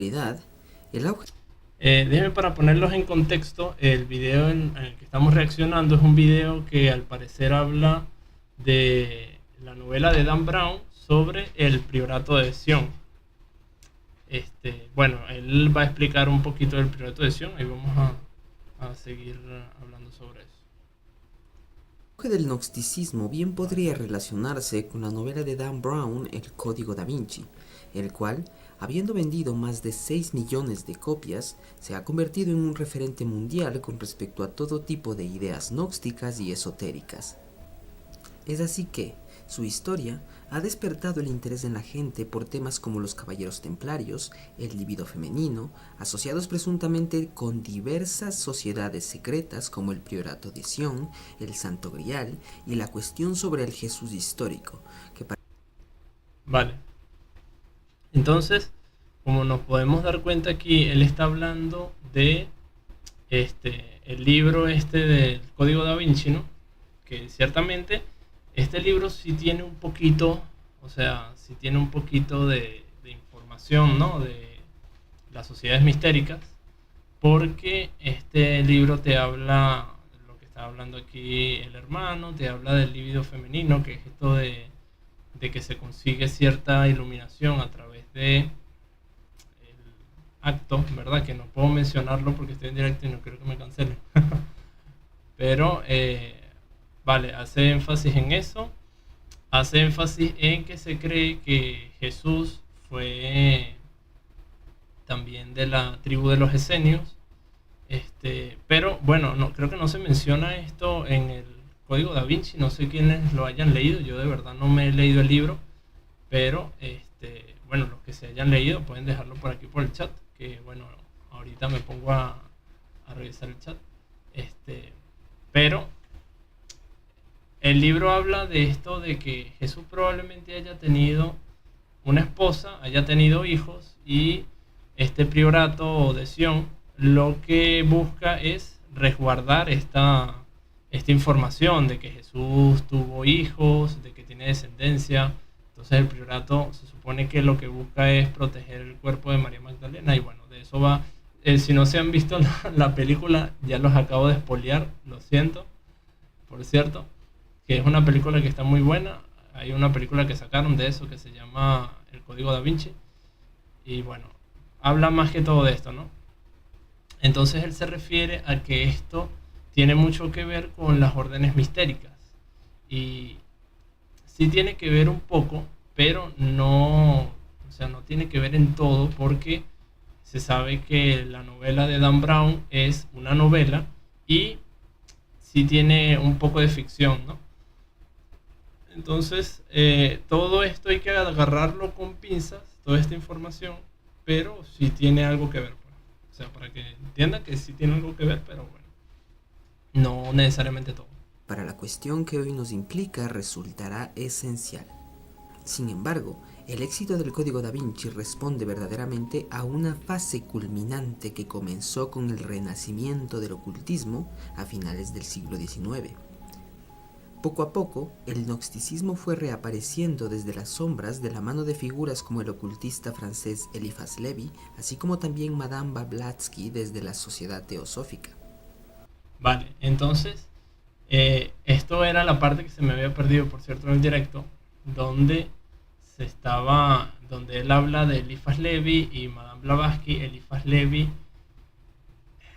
realidad, el auge Déjenme para ponerlos en contexto, el video en el que estamos reaccionando es un video que al parecer habla de la novela de Dan Brown sobre el priorato de Sion. Bueno, él va a explicar un poquito del priorato de Sion y vamos a seguir hablando sobre eso. del gnosticismo bien podría relacionarse con la novela de Dan Brown, El Código da Vinci, el cual, habiendo vendido más de 6 millones de copias, se ha convertido en un referente mundial con respecto a todo tipo de ideas gnósticas y esotéricas. Es así que su historia ha despertado el interés en la gente por temas como los caballeros templarios, el libido femenino, asociados presuntamente con diversas sociedades secretas como el Priorato de Sion, el Santo Grial y la cuestión sobre el Jesús histórico, que Vale, entonces, como nos podemos dar cuenta aquí, él está hablando de el libro del Código da Vinci, ¿no? Que ciertamente este libro sí tiene un poquito, o sea, sí tiene un poquito de información, ¿no? De las sociedades mistéricas, porque este libro te habla, lo que está hablando aquí el hermano, te habla del líbido femenino, que es esto de que se consigue cierta iluminación a través de el acto, ¿verdad? Que no puedo mencionarlo porque estoy en directo y no quiero que me cancelen. Pero, vale, hace énfasis en eso. Hace énfasis en que se cree que Jesús fue también de la tribu de los esenios. Pero bueno, no, creo que no se menciona esto en el Código da Vinci. No sé quiénes lo hayan leído. Yo de verdad no me he leído el libro. Pero, bueno, los que se hayan leído pueden dejarlo por aquí por el chat. Que bueno, ahorita me pongo a revisar el chat. Pero el libro habla de esto de que Jesús probablemente haya tenido una esposa, haya tenido hijos y este priorato de Sion lo que busca es resguardar esta información de que Jesús tuvo hijos, de que tiene descendencia. Entonces el priorato se supone que lo que busca es proteger el cuerpo de María Magdalena y bueno, de eso va. Si no se han visto la película, ya los acabo de spoilear, lo siento, por cierto, que es una película que está muy buena. Hay una película que sacaron de eso que se llama El Código da Vinci y bueno, habla más que todo de esto, ¿no? Entonces él se refiere a que esto tiene mucho que ver con las órdenes mistéricas y sí tiene que ver un poco, pero no, o sea, no tiene que ver en todo porque se sabe que la novela de Dan Brown es una novela y sí tiene un poco de ficción, ¿no? Entonces, todo esto hay que agarrarlo con pinzas, toda esta información, pero sí tiene algo que ver, pues. O sea, para que entiendan que sí tiene algo que ver, pero bueno, no necesariamente todo. para la cuestión que hoy nos implica resultará esencial. Sin embargo, el éxito del Código da Vinci responde verdaderamente a una fase culminante que comenzó con el renacimiento del ocultismo a finales del siglo XIX. Poco a poco, el gnosticismo fue reapareciendo desde las sombras de la mano de figuras como el ocultista francés Eliphas Lévy, así como también Madame Blavatsky desde la Sociedad Teosófica. Vale, entonces, esto era la parte que se me había perdido, por cierto, en el directo, donde donde él habla de Eliphas Lévy y Madame Blavatsky. Eliphas Lévy,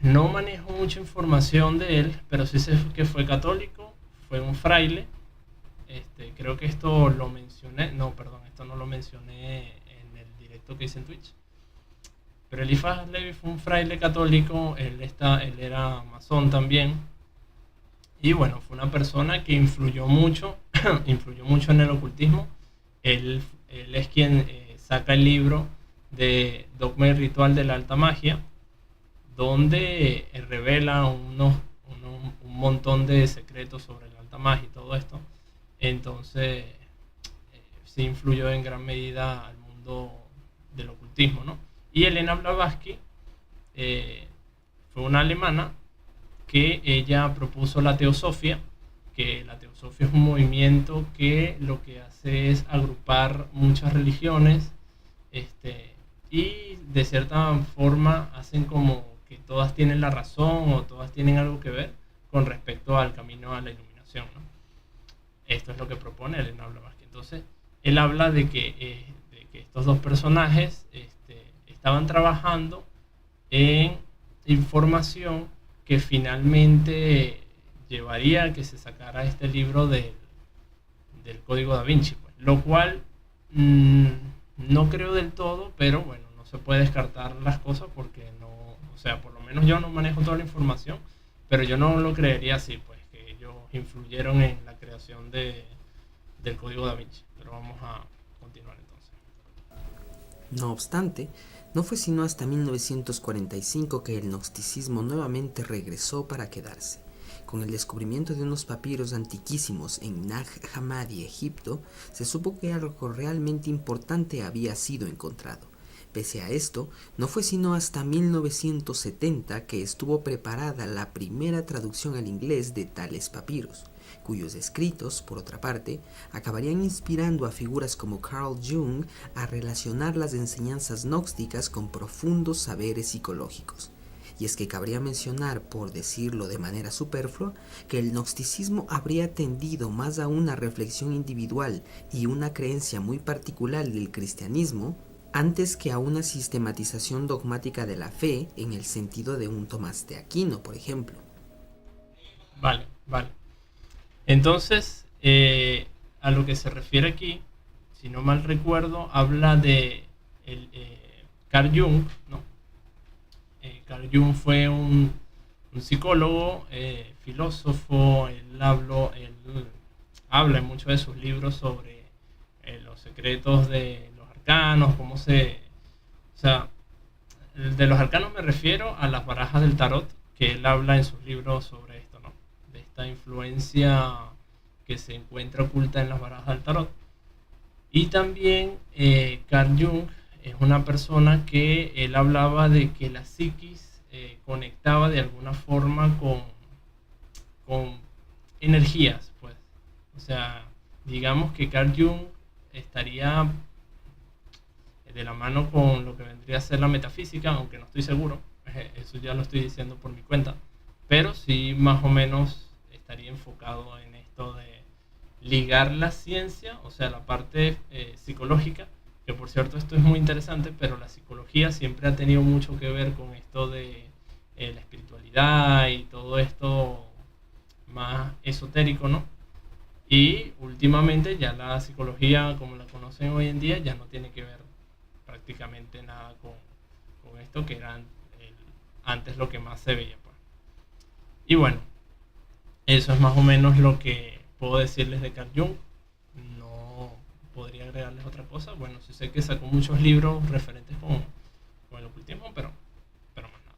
no manejo mucha información de él, pero sí sé que fue católico, fue un fraile. Creo que esto lo mencioné, no, perdón, esto no lo mencioné en el directo que hice en Twitch. Pero Eliphas Lévy fue un fraile católico, él era masón también. Y bueno, fue una persona que influyó mucho, influyó mucho en el ocultismo. Él es quien saca el libro de Dogma y Ritual de la Alta Magia, donde revela un montón de secretos sobre la alta magia y todo esto. Entonces, sí influyó en gran medida al mundo del ocultismo, ¿no? Y Elena Blavatsky fue una alemana que ella propuso la teosofía, que la teosofía es un movimiento que lo que hace es agrupar muchas religiones y de cierta forma hacen como que todas tienen la razón o todas tienen algo que ver con respecto al camino a la iluminación, ¿no? Esto es lo que propone Elena Blavatsky. Entonces, él habla de que estos dos personajes estaban trabajando en información que finalmente llevaría a que se sacara este libro del Código Da Vinci, pues. Lo cual no creo del todo, pero bueno, no se puede descartar las cosas porque no, o sea, por lo menos yo no manejo toda la información, pero yo no lo creería así, pues, que ellos influyeron en la creación del Código Da Vinci. Pero vamos a continuar entonces. No obstante, no fue sino hasta 1945 que el gnosticismo nuevamente regresó para quedarse. Con el descubrimiento de unos papiros antiquísimos en Nag Hammadi, Egipto, se supo que algo realmente importante había sido encontrado. Pese a esto, no fue sino hasta 1970 que estuvo preparada la primera traducción al inglés de tales papiros, cuyos escritos, por otra parte, acabarían inspirando a figuras como Carl Jung a relacionar las enseñanzas gnósticas con profundos saberes psicológicos. Y es que cabría mencionar, por decirlo de manera superflua, que el gnosticismo habría tendido más a una reflexión individual y una creencia muy particular del cristianismo, antes que a una sistematización dogmática de la fe en el sentido de un Tomás de Aquino, por ejemplo. Vale, vale. Entonces, a lo que se refiere aquí, si no mal recuerdo, habla de Carl Jung, ¿no? Carl Jung fue un psicólogo, filósofo. Él habla en muchos de sus libros sobre los secretos de los arcanos, cómo se... O sea, de los arcanos me refiero a las barajas del tarot, que él habla en sus libros sobre esto, ¿no? De esta influencia que se encuentra oculta en las barajas del tarot. Y también Carl Jung es una persona que él hablaba de que la psiquis conectaba de alguna forma con energías, pues. O sea, digamos que Carl Jung estaría de la mano con lo que vendría a ser la metafísica, aunque no estoy seguro, eso ya lo estoy diciendo por mi cuenta, pero sí más o menos estaría enfocado en esto de ligar la ciencia, o sea, la parte psicológica, que por cierto esto es muy interesante, pero la psicología siempre ha tenido mucho que ver con esto de la espiritualidad y todo esto más esotérico, ¿no? Y últimamente ya la psicología, como la conocen hoy en día, ya no tiene que ver prácticamente nada con esto, que era antes lo que más se veía, pues. Y bueno, eso es más o menos lo que puedo decirles de Carl Jung. No podría agregarles otra cosa. Bueno, sí sé que sacó muchos libros referentes con el ocultismo, pero más nada.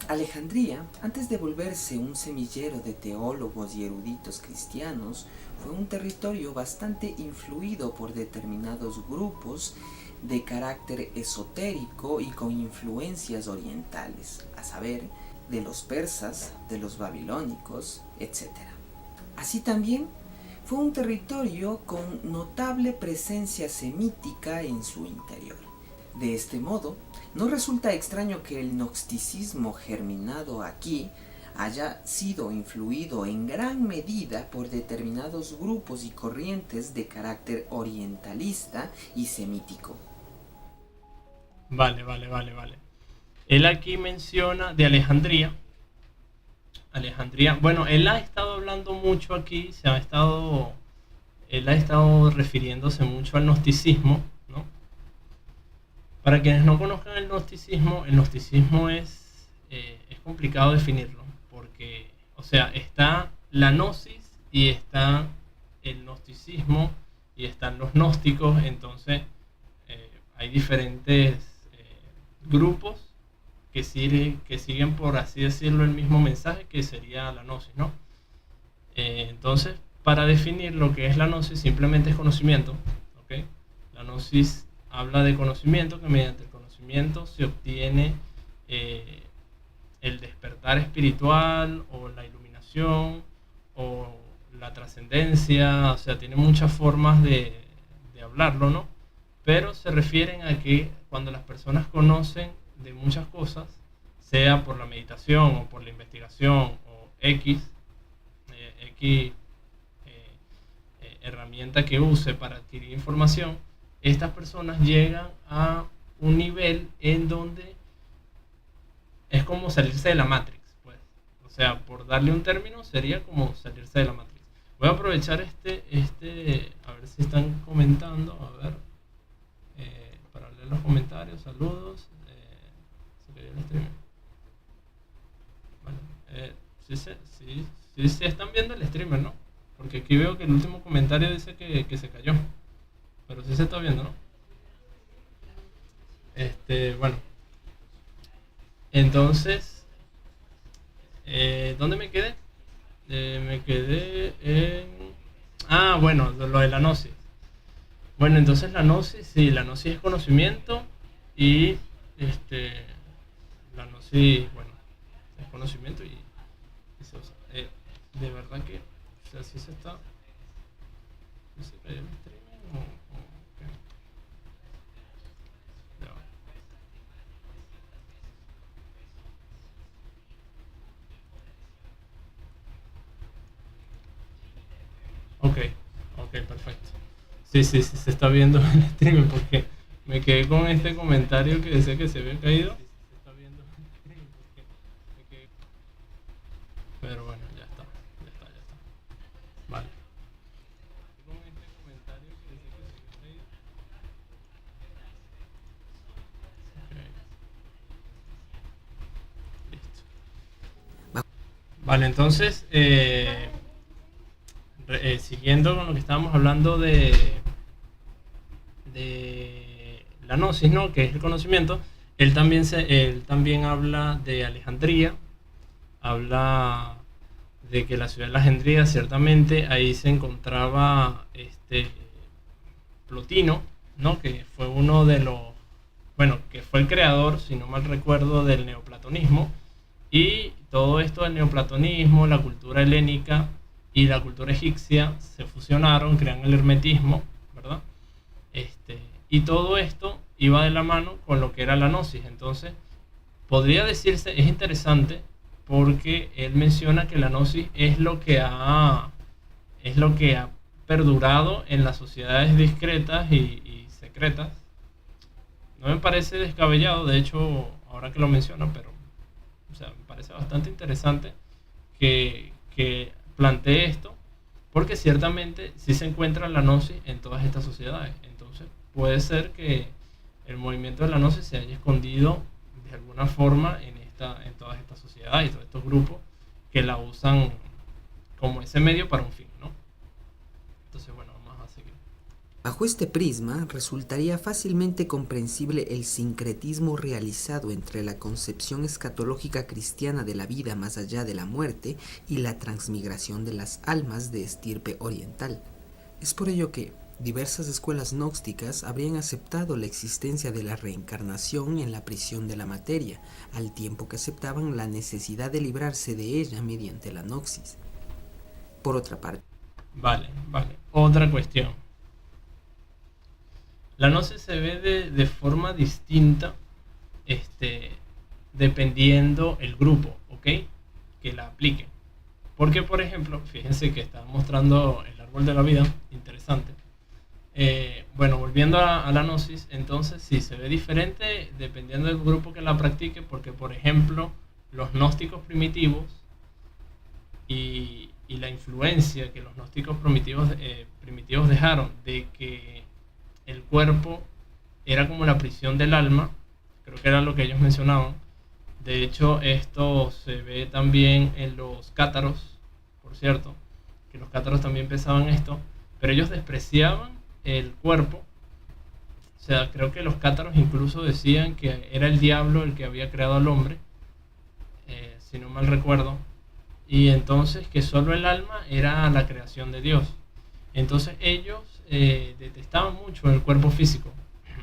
Alejandría, antes de volverse un semillero de teólogos y eruditos cristianos, fue un territorio bastante influido por determinados grupos de carácter esotérico y con influencias orientales, a saber, de los persas, de los babilónicos, etc. Así también fue un territorio con notable presencia semítica en su interior. De este modo, no resulta extraño que el gnosticismo germinado aquí haya sido influido en gran medida por determinados grupos y corrientes de carácter orientalista y semítico. Vale. Él aquí menciona de Alejandría. Bueno, él ha estado hablando mucho aquí, él ha estado refiriéndose mucho al gnosticismo, ¿no? Para quienes no conozcan el gnosticismo es complicado definirlo, porque, o sea, está la gnosis y está el gnosticismo y están los gnósticos, entonces hay diferentes grupos que siguen, por así decirlo, el mismo mensaje, que sería la gnosis, ¿no? Entonces, para definir lo que es la gnosis, simplemente es conocimiento, ¿ok? La gnosis habla de conocimiento, que mediante el conocimiento se obtiene el despertar espiritual o la iluminación o la trascendencia. O sea, tiene muchas formas de hablarlo, ¿no? pero se refieren a que cuando las personas conocen de muchas cosas, sea por la meditación o por la investigación o X herramienta que use para adquirir información, estas personas llegan a un nivel en donde es como salirse de la Matrix, pues. O sea, por darle un término, sería como salirse de la Matrix. Voy a aprovechar a ver si están comentando, a ver, para leer los comentarios, saludos. Se cayó el stream. Bueno, sí están viendo el streamer, ¿no? Porque aquí veo que el último comentario dice que se cayó. Pero sí se está viendo, ¿no? Bueno. Entonces, ¿dónde me quedé? Me quedé en... Ah, bueno, lo de la gnosis. Bueno, entonces la gnosis, sí, la gnosis es conocimiento y la gnosis, bueno, es conocimiento y se usa. De verdad que, o sea, sí se está... ¿Sí se cayó el streaming o qué? Ya va. Ok, perfecto. Sí, se está viendo el streaming porque me quedé con este comentario que decía que se había caído. Sí, se está viendo el streaming porque me quedé... Pero bueno, ya está. Vale. Con este comentario que decía que se había caído. Ok, listo. Vale, entonces, siguiendo con lo que estábamos hablando de la gnosis, ¿no? Que es el conocimiento, él también habla de Alejandría, habla de que la ciudad de Alejandría, ciertamente, ahí se encontraba Plotino, ¿no? Que fue uno de los, bueno, que fue el creador, si no mal recuerdo, del neoplatonismo, y todo esto del neoplatonismo, la cultura helénica y la cultura egipcia se fusionaron, crean el hermetismo, ¿verdad? Y todo esto iba de la mano con lo que era la gnosis. Entonces, podría decirse, es interesante, porque él menciona que la gnosis es lo que ha perdurado en las sociedades discretas y secretas. No me parece descabellado, de hecho, ahora que lo menciona, pero o sea, me parece bastante interesante que plantee esto, porque ciertamente sí se encuentra la gnosis en todas estas sociedades. Entonces puede ser que el movimiento de la gnosis se haya escondido de alguna forma en todas estas sociedades y todos estos grupos que la usan como ese medio para un fin, ¿no? Entonces, bueno, vamos a seguir. Bajo este prisma, resultaría fácilmente comprensible el sincretismo realizado entre la concepción escatológica cristiana de la vida más allá de la muerte y la transmigración de las almas de estirpe oriental. Es por ello que diversas escuelas gnósticas habrían aceptado la existencia de la reencarnación en la prisión de la materia, al tiempo que aceptaban la necesidad de librarse de ella mediante la gnosis. Por otra parte, Vale. Otra cuestión. La gnosis se ve de forma distinta, dependiendo el grupo, ¿ok? Que la aplique. Porque, por ejemplo, fíjense que estaba mostrando el árbol de la vida, interesante. Bueno, volviendo a la gnosis, entonces sí, se ve diferente dependiendo del grupo que la practique, porque, por ejemplo, los gnósticos primitivos y la influencia que los gnósticos primitivos dejaron de que el cuerpo era como la prisión del alma, creo que era lo que ellos mencionaban. De hecho, esto se ve también en los cátaros, por cierto, que los cátaros también pensaban esto, pero ellos despreciaban el cuerpo. O sea, creo que los cátaros incluso decían que era el diablo el que había creado al hombre, si no mal recuerdo, y entonces que solo el alma era la creación de Dios. Entonces ellos detestaban mucho el cuerpo físico,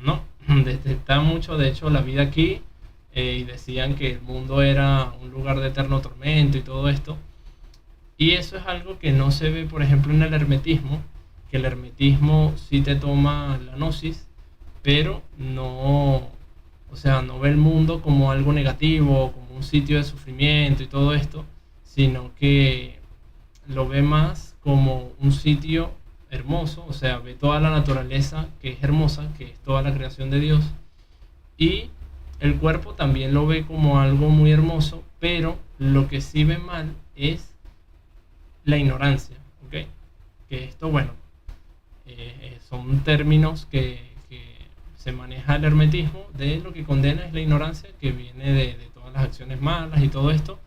¿no? Detestaban mucho, de hecho, la vida aquí, y decían que el mundo era un lugar de eterno tormento y todo esto. Y eso es algo que no se ve, por ejemplo, en el hermetismo, que el hermetismo sí te toma la gnosis, pero no, o sea, no ve el mundo como algo negativo, como un sitio de sufrimiento y todo esto, sino que lo ve más como un sitio hermoso, o sea, ve toda la naturaleza que es hermosa, que es toda la creación de Dios, y el cuerpo también lo ve como algo muy hermoso, pero lo que sí ve mal es la ignorancia, ¿ok? Que esto, bueno, son términos que se maneja el hermetismo, de lo que condena es la ignorancia que viene de todas las acciones malas y todo esto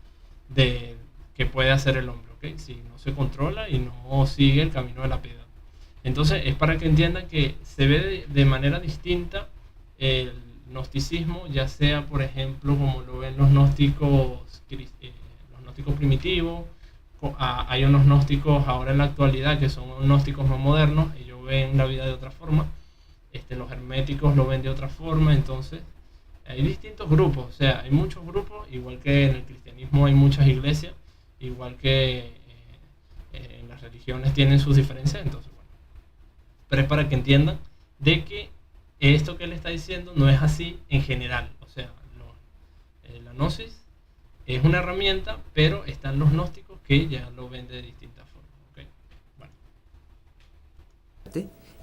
de que puede hacer el hombre, ¿ok? Si no se controla y no sigue el camino de la piedad. Entonces es para que entiendan que se ve de manera distinta el gnosticismo, ya sea por ejemplo como lo ven los gnósticos primitivos. Hay unos gnósticos ahora en la actualidad que son gnósticos más modernos, ellos ven la vida de otra forma, los herméticos lo ven de otra forma. Entonces hay distintos grupos, o sea, hay muchos grupos, igual que en el cristianismo hay muchas iglesias, igual que en las religiones tienen sus diferencias. Entonces, bueno, pero es para que entiendan de que esto que él está diciendo no es así en general, o sea, la gnosis es una herramienta, pero están los gnósticos que ya lo ven de distintas formas, ¿ok? Bueno.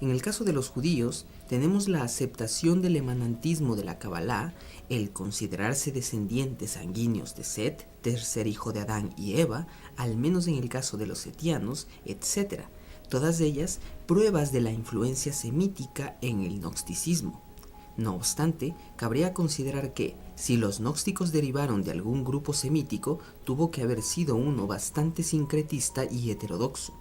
En el caso de los judíos, tenemos la aceptación del emanantismo de la Kabbalah, el considerarse descendientes sanguíneos de Set, tercer hijo de Adán y Eva, al menos en el caso de los setianos, etc. Todas ellas pruebas de la influencia semítica en el gnosticismo. No obstante, cabría considerar que, si los gnósticos derivaron de algún grupo semítico, tuvo que haber sido uno bastante sincretista y heterodoxo.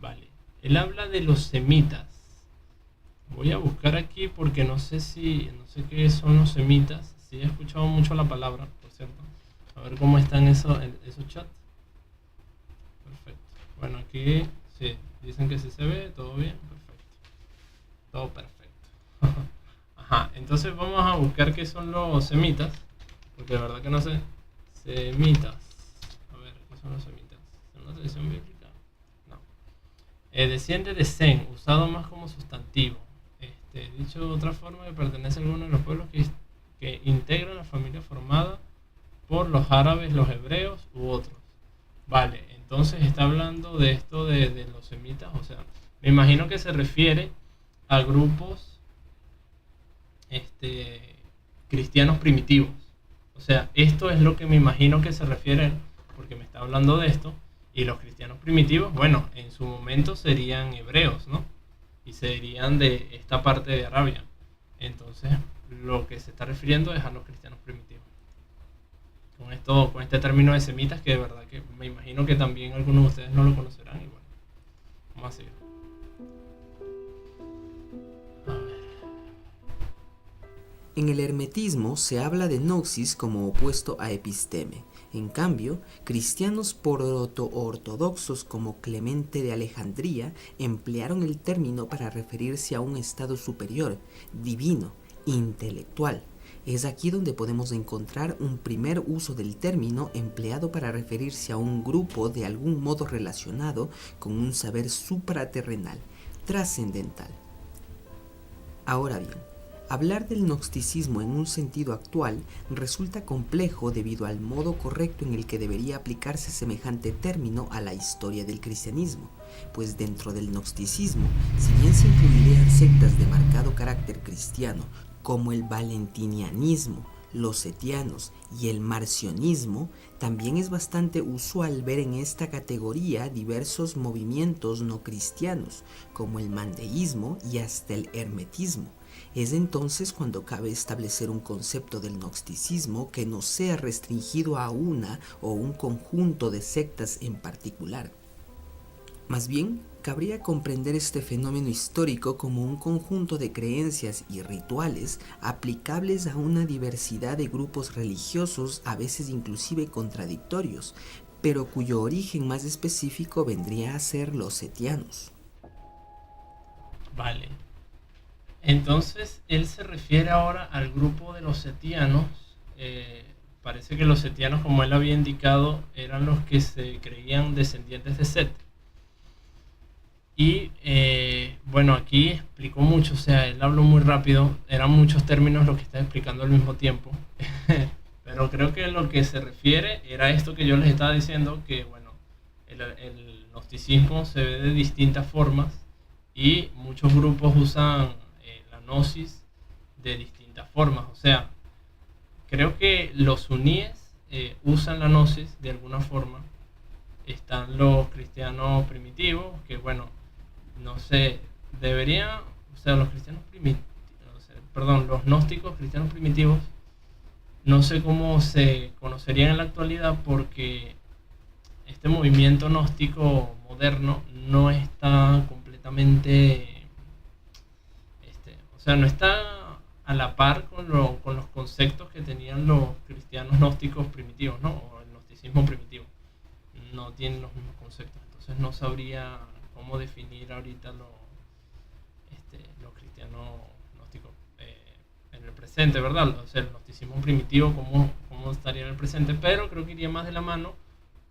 Vale, él habla de los semitas. Voy a buscar aquí porque no sé qué son los semitas. Sí, he escuchado mucho la palabra, por cierto. A ver cómo están esos chats. Perfecto. Bueno, aquí sí, dicen que sí se ve, todo bien, perfecto. Todo perfecto. Ajá, entonces vamos a buscar qué son los semitas, porque de verdad que no sé. Semitas. A ver, ¿qué son los semitas? ¿Es una tradición bíblica? Desciende de Sem, usado más como sustantivo. Dicho de otra forma, que pertenece a alguno de los pueblos que integran la familia formada por los árabes, los hebreos u otros. Vale, entonces está hablando de esto de los semitas, o sea, me imagino que se refiere a grupos cristianos primitivos. O sea, esto es lo que me imagino que se refiere, porque me está hablando de esto. Y los cristianos primitivos, bueno, en su momento serían hebreos, ¿no? Y serían de esta parte de Arabia. Entonces, lo que se está refiriendo es a los cristianos primitivos. Con este término de semitas, que de verdad que me imagino que también algunos de ustedes no lo conocerán. Y bueno, vamos a seguir. A ver. En el hermetismo se habla de gnosis como opuesto a episteme. En cambio, cristianos proto-ortodoxos como Clemente de Alejandría emplearon el término para referirse a un estado superior, divino, intelectual. Es aquí donde podemos encontrar un primer uso del término empleado para referirse a un grupo de algún modo relacionado con un saber supraterrenal, trascendental. Ahora bien, hablar del gnosticismo en un sentido actual resulta complejo debido al modo correcto en el que debería aplicarse semejante término a la historia del cristianismo, pues dentro del gnosticismo, si bien se incluirían sectas de marcado carácter cristiano, como el valentinianismo, los setianos y el marcionismo, también es bastante usual ver en esta categoría diversos movimientos no cristianos, como el mandeísmo y hasta el hermetismo. Es entonces cuando cabe establecer un concepto del gnosticismo que no sea restringido a una o un conjunto de sectas en particular. Más bien, cabría comprender este fenómeno histórico como un conjunto de creencias y rituales aplicables a una diversidad de grupos religiosos, a veces inclusive contradictorios, pero cuyo origen más específico vendría a ser los setianos. Vale. Entonces, él se refiere ahora al grupo de los setianos. Parece que los setianos, como él había indicado, eran los que se creían descendientes de Set. Y bueno, aquí explicó mucho, o sea, él habló muy rápido, eran muchos términos lo que está explicando al mismo tiempo. Pero creo que lo que se refiere era esto que yo les estaba diciendo, que bueno, el gnosticismo se ve de distintas formas y muchos grupos usan la gnosis de distintas formas. O sea, creo que los suníes usan la gnosis de alguna forma. Están los cristianos primitivos, que bueno, no sé, deberían, o sea, los cristianos primitivos, perdón, los gnósticos cristianos primitivos, no sé cómo se conocerían en la actualidad porque este movimiento gnóstico moderno no está completamente, o sea, no está a la par con los conceptos que tenían los cristianos gnósticos primitivos, ¿no? O el gnosticismo primitivo. No tienen los mismos conceptos, entonces no sabría cómo definir ahorita los cristianos gnósticos en el presente, ¿verdad? O sea, el gnosticismo primitivo, cómo estaría en el presente, pero creo que iría más de la mano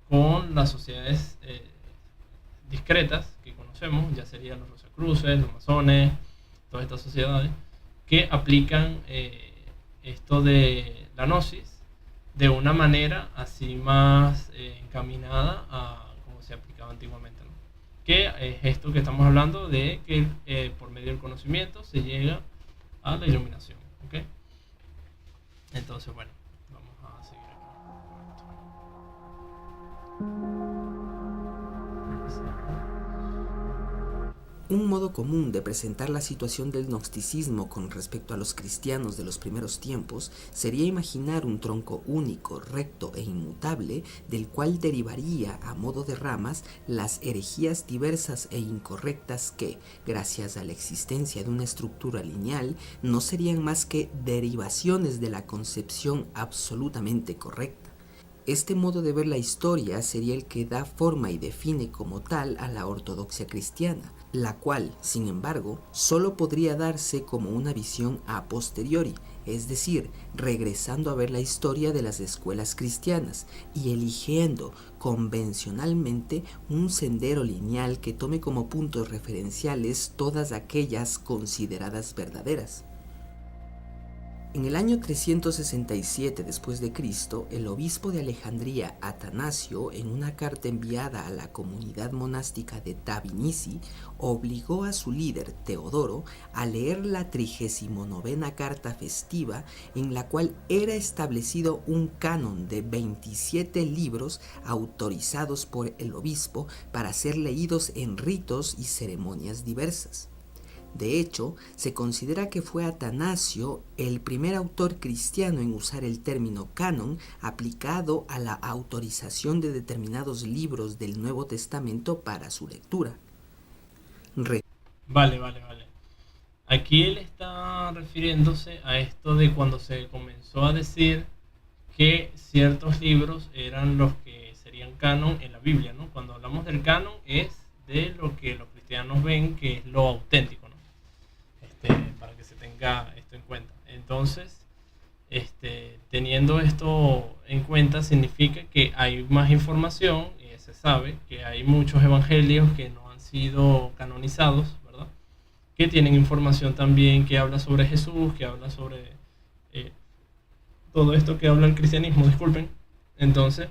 con las sociedades discretas que conocemos, ya serían los Rosacruces, los masones, todas estas sociedades que aplican esto de la gnosis de una manera así más encaminada a como se aplicaba antiguamente, ¿no? Que es esto que estamos hablando de que por medio del conocimiento se llega a la iluminación, ¿ok? Entonces, bueno, vamos a seguir aquí Un modo común de presentar la situación del gnosticismo con respecto a los cristianos de los primeros tiempos sería imaginar un tronco único, recto e inmutable, del cual derivaría a modo de ramas las herejías diversas e incorrectas que, gracias a la existencia de una estructura lineal, no serían más que derivaciones de la concepción absolutamente correcta. Este modo de ver la historia sería el que da forma y define como tal a la ortodoxia cristiana, la cual, sin embargo, solo podría darse como una visión a posteriori, es decir, regresando a ver la historia de las escuelas cristianas y eligiendo convencionalmente un sendero lineal que tome como puntos referenciales todas aquellas consideradas verdaderas. En el año 367 después de Cristo, el obispo de Alejandría Atanasio, en una carta enviada a la comunidad monástica de Tabinisi, obligó a su líder Teodoro a leer la 39ª carta festiva, en la cual era establecido un canon de 27 libros autorizados por el obispo para ser leídos en ritos y ceremonias diversas. De hecho, se considera que fue Atanasio el primer autor cristiano en usar el término canon aplicado a la autorización de determinados libros del Nuevo Testamento para su lectura. Vale. Aquí él está refiriéndose a esto de cuando se comenzó a decir que ciertos libros eran los que serían canon en la Biblia, ¿no? Cuando hablamos del canon es de lo que los cristianos ven que es lo auténtico, ¿no? Para que se tenga esto en cuenta. Entonces, teniendo esto en cuenta significa que hay más información y se sabe que hay muchos evangelios que no han sido canonizados, ¿verdad? Que tienen información también que habla sobre Jesús, que habla sobre todo esto que habla el cristianismo, disculpen. Entonces,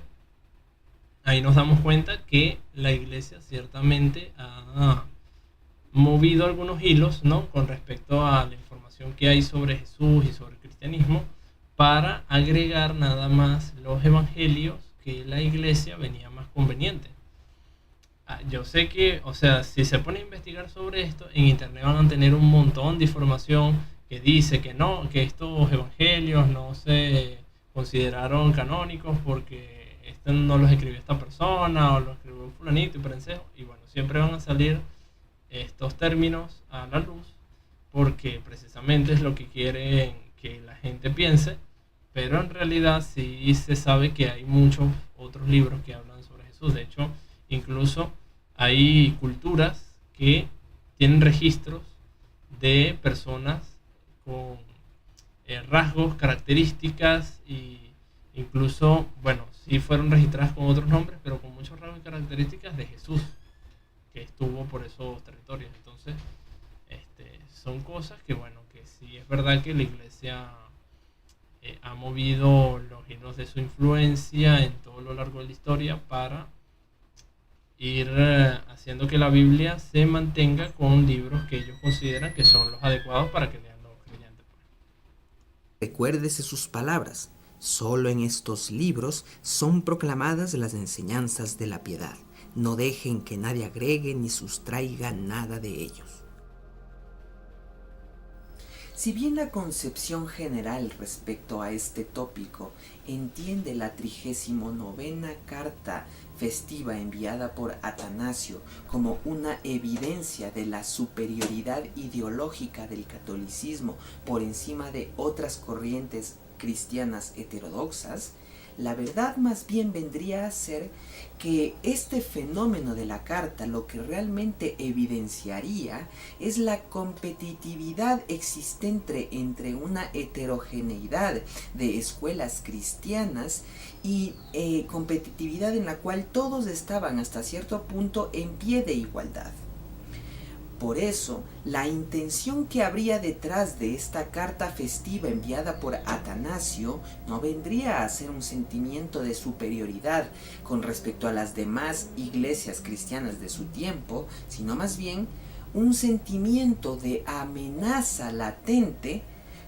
ahí nos damos cuenta que la iglesia ciertamente ha movido algunos hilos, ¿no? Con respecto a la información que hay sobre Jesús y sobre el cristianismo, para agregar nada más los evangelios que la iglesia venía más conveniente. Yo sé que, o sea, si se pone a investigar sobre esto, en internet van a tener un montón de información que dice que no, que estos evangelios no se consideraron canónicos porque no los escribió esta persona o los escribió un fulanito y perencejo, y bueno, siempre van a salir estos términos a la luz porque precisamente es lo que quieren que la gente piense, pero en realidad sí se sabe que hay muchos otros libros que hablan sobre Jesús. De hecho, incluso hay culturas que tienen registros de personas con rasgos, características y incluso, bueno, sí fueron registradas con otros nombres, pero con muchos rasgos y características de Jesús. que estuvo por esos territorios. Entonces, son cosas que, bueno, que sí es verdad que la iglesia ha movido los hilos de su influencia en todo lo largo de la historia para ir haciendo que la Biblia se mantenga con libros que ellos consideran que son los adecuados para que lean los creyentes. Recuérdese sus palabras. Solo en estos libros son proclamadas las enseñanzas de la piedad. No dejen que nadie agregue ni sustraiga nada de ellos. Si bien la concepción general respecto a este tópico entiende la 39ª carta festiva enviada por Atanasio como una evidencia de la superioridad ideológica del catolicismo por encima de otras corrientes cristianas heterodoxas, la verdad más bien vendría a ser que este fenómeno de la carta lo que realmente evidenciaría es la competitividad existente entre una heterogeneidad de escuelas cristianas y competitividad en la cual todos estaban hasta cierto punto en pie de igualdad. Por eso, la intención que habría detrás de esta carta festiva enviada por Atanasio no vendría a ser un sentimiento de superioridad con respecto a las demás iglesias cristianas de su tiempo, sino más bien un sentimiento de amenaza latente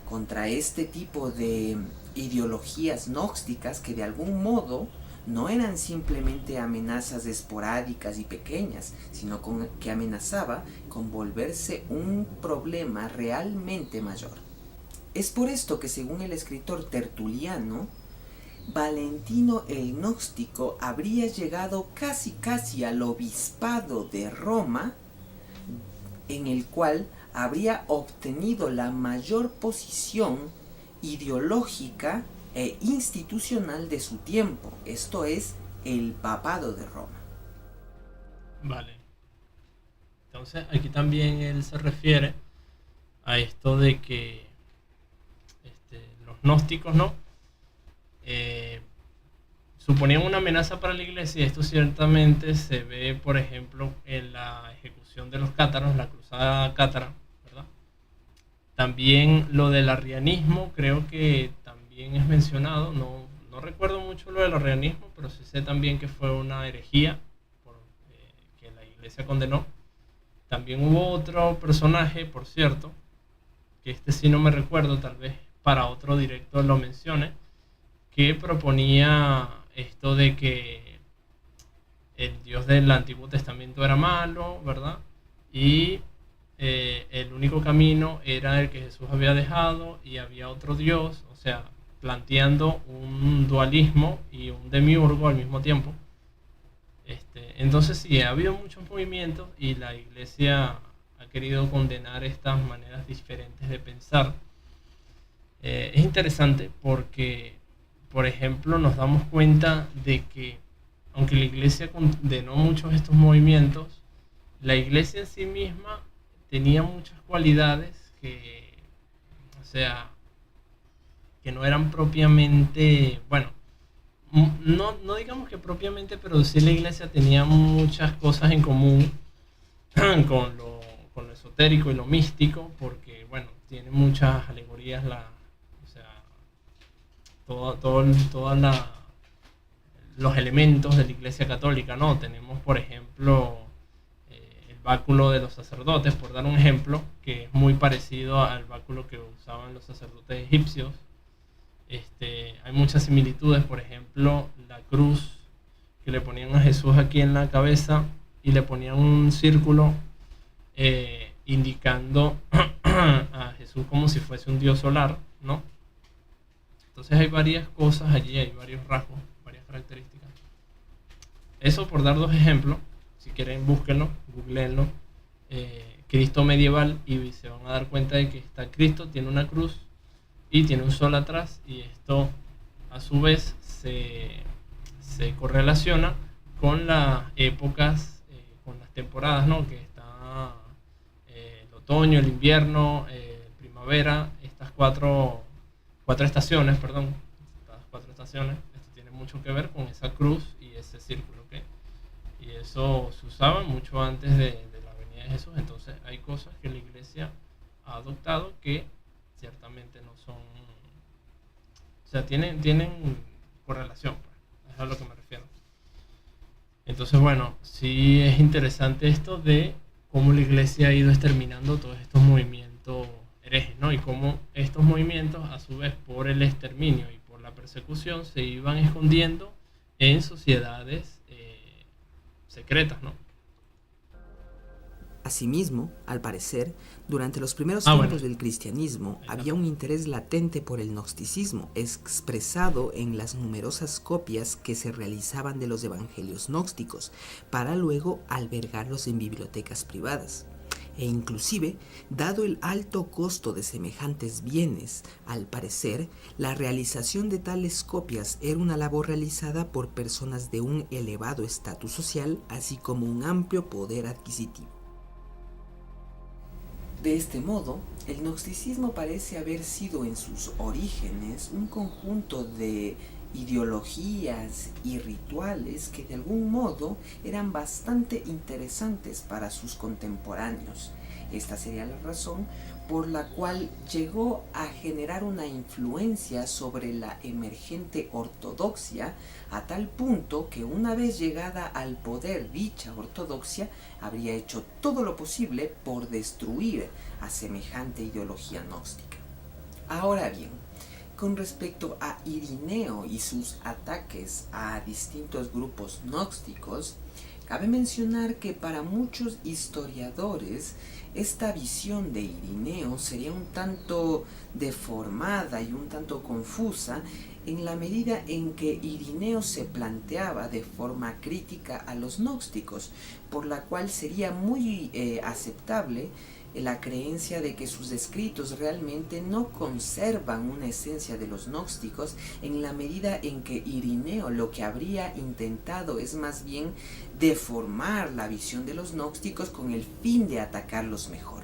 contra este tipo de ideologías gnósticas que de algún modo no eran simplemente amenazas esporádicas y pequeñas, sino que amenazaba con volverse un problema realmente mayor. Es por esto que, según el escritor Tertuliano, Valentino el Gnóstico habría llegado casi al obispado de Roma, en el cual habría obtenido la mayor posición ideológica e institucional de su tiempo, esto es, el papado de Roma. Vale. Entonces aquí también él se refiere a esto de que los gnósticos, ¿no? Suponían una amenaza para la iglesia, y esto ciertamente se ve, por ejemplo, en la ejecución de los cátaros, la cruzada cátara, ¿verdad? También lo del arrianismo, creo que también es mencionado, no recuerdo mucho lo del arrianismo, pero sí sé también que fue una herejía que la iglesia condenó. También hubo otro personaje, por cierto, que sí no me recuerdo, tal vez para otro directo lo mencione, que proponía esto de que el Dios del Antiguo Testamento era malo, ¿verdad? Y el único camino era el que Jesús había dejado y había otro Dios, o sea, planteando un dualismo y un demiurgo al mismo tiempo. Entonces sí, ha habido muchos movimientos y la iglesia ha querido condenar estas maneras diferentes de pensar. Es interesante porque, por ejemplo, nos damos cuenta de que, aunque la iglesia condenó muchos de estos movimientos, la iglesia en sí misma tenía muchas cualidades que, o sea, que no eran propiamente, bueno, no digamos que propiamente, pero sí la iglesia tenía muchas cosas en común con lo esotérico y lo místico, porque, bueno, tiene muchas alegorías, o sea, todos los elementos de la iglesia católica, ¿no? Tenemos, por ejemplo, el báculo de los sacerdotes, por dar un ejemplo, que es muy parecido al báculo que usaban los sacerdotes egipcios. Hay muchas similitudes, por ejemplo, la cruz que le ponían a Jesús aquí en la cabeza y le ponían un círculo indicando a Jesús como si fuese un dios solar, ¿no? Entonces hay varias cosas allí, hay varios rasgos, varias características. Eso por dar dos ejemplos. Si quieren, búsquenlo, googleenlo. Cristo medieval, y se van a dar cuenta de que está Cristo, tiene una cruz y tiene un sol atrás, y esto a su vez se correlaciona con las épocas, con las temporadas, ¿no? Que está el otoño, el invierno, primavera, estas cuatro estaciones, perdón, estas 4 estaciones. Esto tiene mucho que ver con esa cruz y ese círculo, ¿okay? Y eso se usaba mucho antes de la venida de Jesús. Entonces hay cosas que la iglesia ha adoptado que ciertamente no son, o sea, tienen correlación, pues, es a lo que me refiero. Entonces, bueno, sí es interesante esto de cómo la iglesia ha ido exterminando todos estos movimientos herejes, ¿no? Y cómo estos movimientos, a su vez, por el exterminio y por la persecución, se iban escondiendo en sociedades secretas, ¿no? Asimismo, al parecer, durante los primeros Ah, bueno, tiempos del cristianismo ahí está. había un interés latente por el gnosticismo, expresado en las numerosas copias que se realizaban de los evangelios gnósticos, para luego albergarlos en bibliotecas privadas. E inclusive, dado el alto costo de semejantes bienes, al parecer, la realización de tales copias era una labor realizada por personas de un elevado estatus social, así como un amplio poder adquisitivo. De este modo, el gnosticismo parece haber sido en sus orígenes un conjunto de ideologías y rituales que de algún modo eran bastante interesantes para sus contemporáneos. Esta sería la razón por la cual llegó a generar una influencia sobre la emergente ortodoxia, a tal punto que una vez llegada al poder dicha ortodoxia habría hecho todo lo posible por destruir a semejante ideología gnóstica. Ahora bien, con respecto a Irineo y sus ataques a distintos grupos gnósticos, cabe mencionar que para muchos historiadores esta visión de Irineo sería un tanto deformada y un tanto confusa, en la medida en que Irineo se planteaba de forma crítica a los gnósticos, por la cual sería muy aceptable la creencia de que sus escritos realmente no conservan una esencia de los gnósticos, en la medida en que Irineo lo que habría intentado es más bien deformar la visión de los gnósticos con el fin de atacarlos mejor.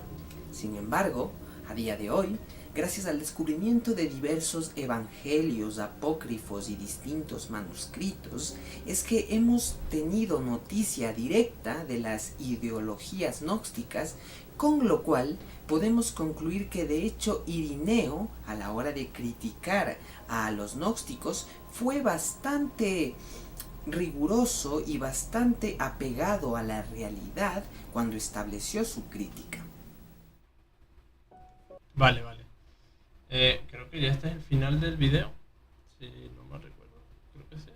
Sin embargo, a día de hoy, gracias al descubrimiento de diversos evangelios apócrifos y distintos manuscritos, es que hemos tenido noticia directa de las ideologías gnósticas, con lo cual podemos concluir que de hecho Irineo, a la hora de criticar a los gnósticos, fue bastante riguroso y bastante apegado a la realidad cuando estableció su crítica. Vale, vale. Creo que ya este es el final del video. Si no me recuerdo. Creo que sí.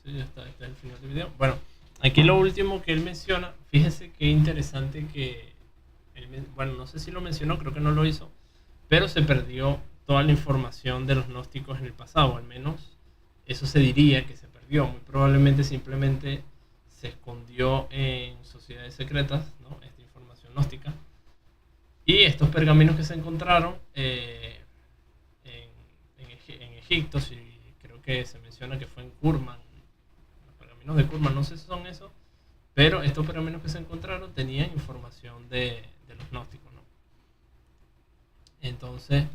Sí, ya está. Este es el final del video. Bueno, aquí lo último que él menciona. Fíjese qué interesante que... bueno, no sé si lo mencionó, creo que no lo hizo. Pero se perdió toda la información de los gnósticos en el pasado. Al menos eso se diría que se perdió. Muy probablemente simplemente se escondió en sociedades secretas, ¿no? Esta información gnóstica. Y estos pergaminos que se encontraron en Egipto, si creo que se menciona que fue en Qumran, los pergaminos de Qumran, no sé si son esos, pero estos pergaminos que se encontraron tenían información de los gnósticos, ¿no? Entonces,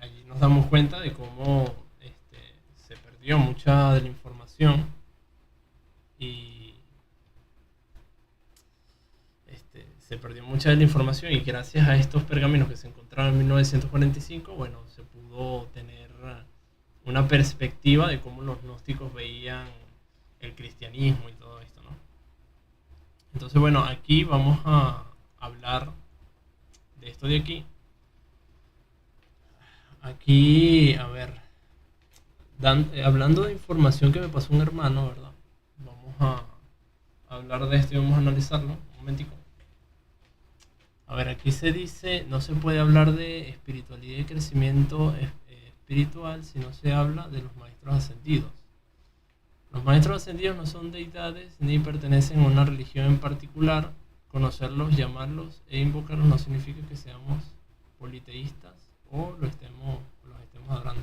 allí nos damos cuenta de cómo se perdió mucha de la información y se perdió mucha de la información, y gracias a estos pergaminos que se encontraron en 1945, bueno, se pudo tener una perspectiva de cómo los gnósticos veían el cristianismo y todo esto, ¿no? Entonces, bueno, aquí vamos a hablar de esto de aquí. Aquí, a ver, hablando de información que me pasó un hermano, ¿verdad? Vamos a hablar de esto y vamos a analizarlo un momentico. A ver, aquí se dice, no se puede hablar de espiritualidad y crecimiento espiritual si no se habla de los maestros ascendidos. Los maestros ascendidos no son deidades ni pertenecen a una religión en particular. Conocerlos, llamarlos e invocarlos no significa que seamos politeístas o los estemos adorando.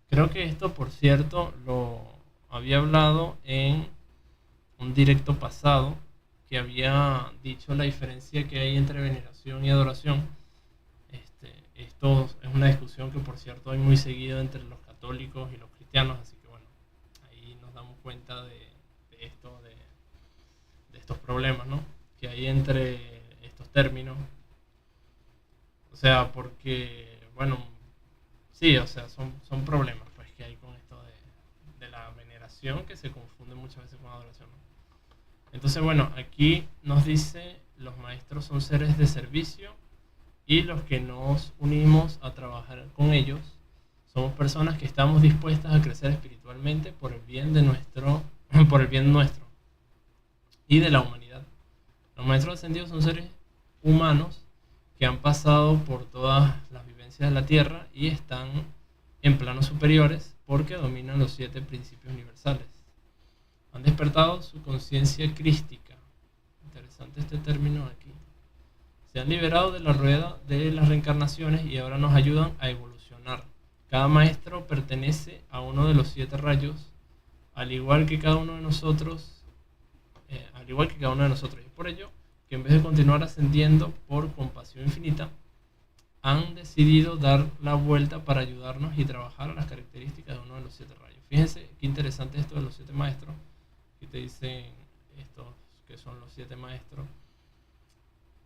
Creo que esto, por cierto, lo había hablado en un directo pasado, que había dicho la diferencia que hay entre veneración y adoración. Esto es una discusión que, por cierto, hay muy seguido entre los católicos y los cristianos, así que bueno, ahí nos damos cuenta de esto estos problemas, ¿no? Que hay entre estos términos. O sea, porque, bueno, sí, o sea, son problemas pues que hay con esto de la veneración, que se confunde muchas veces con adoración, ¿no? Entonces, bueno, aquí nos dice, los maestros son seres de servicio y los que nos unimos a trabajar con ellos somos personas que estamos dispuestas a crecer espiritualmente por el bien de nuestro, por el bien nuestro y de la humanidad. Los maestros ascendidos son seres humanos que han pasado por todas las vivencias de la Tierra y están en planos superiores porque dominan los 7 principios universales. Han despertado su conciencia crística. Interesante este término aquí. Se han liberado de la rueda de las reencarnaciones y ahora nos ayudan a evolucionar. Cada maestro pertenece a uno de los 7 rayos, al igual que cada uno de nosotros. Y es por ello que en vez de continuar ascendiendo por compasión infinita, han decidido dar la vuelta para ayudarnos y trabajar a las características de uno de los 7 rayos. Fíjense qué interesante esto de los 7 maestros, que te dicen estos que son los 7 maestros.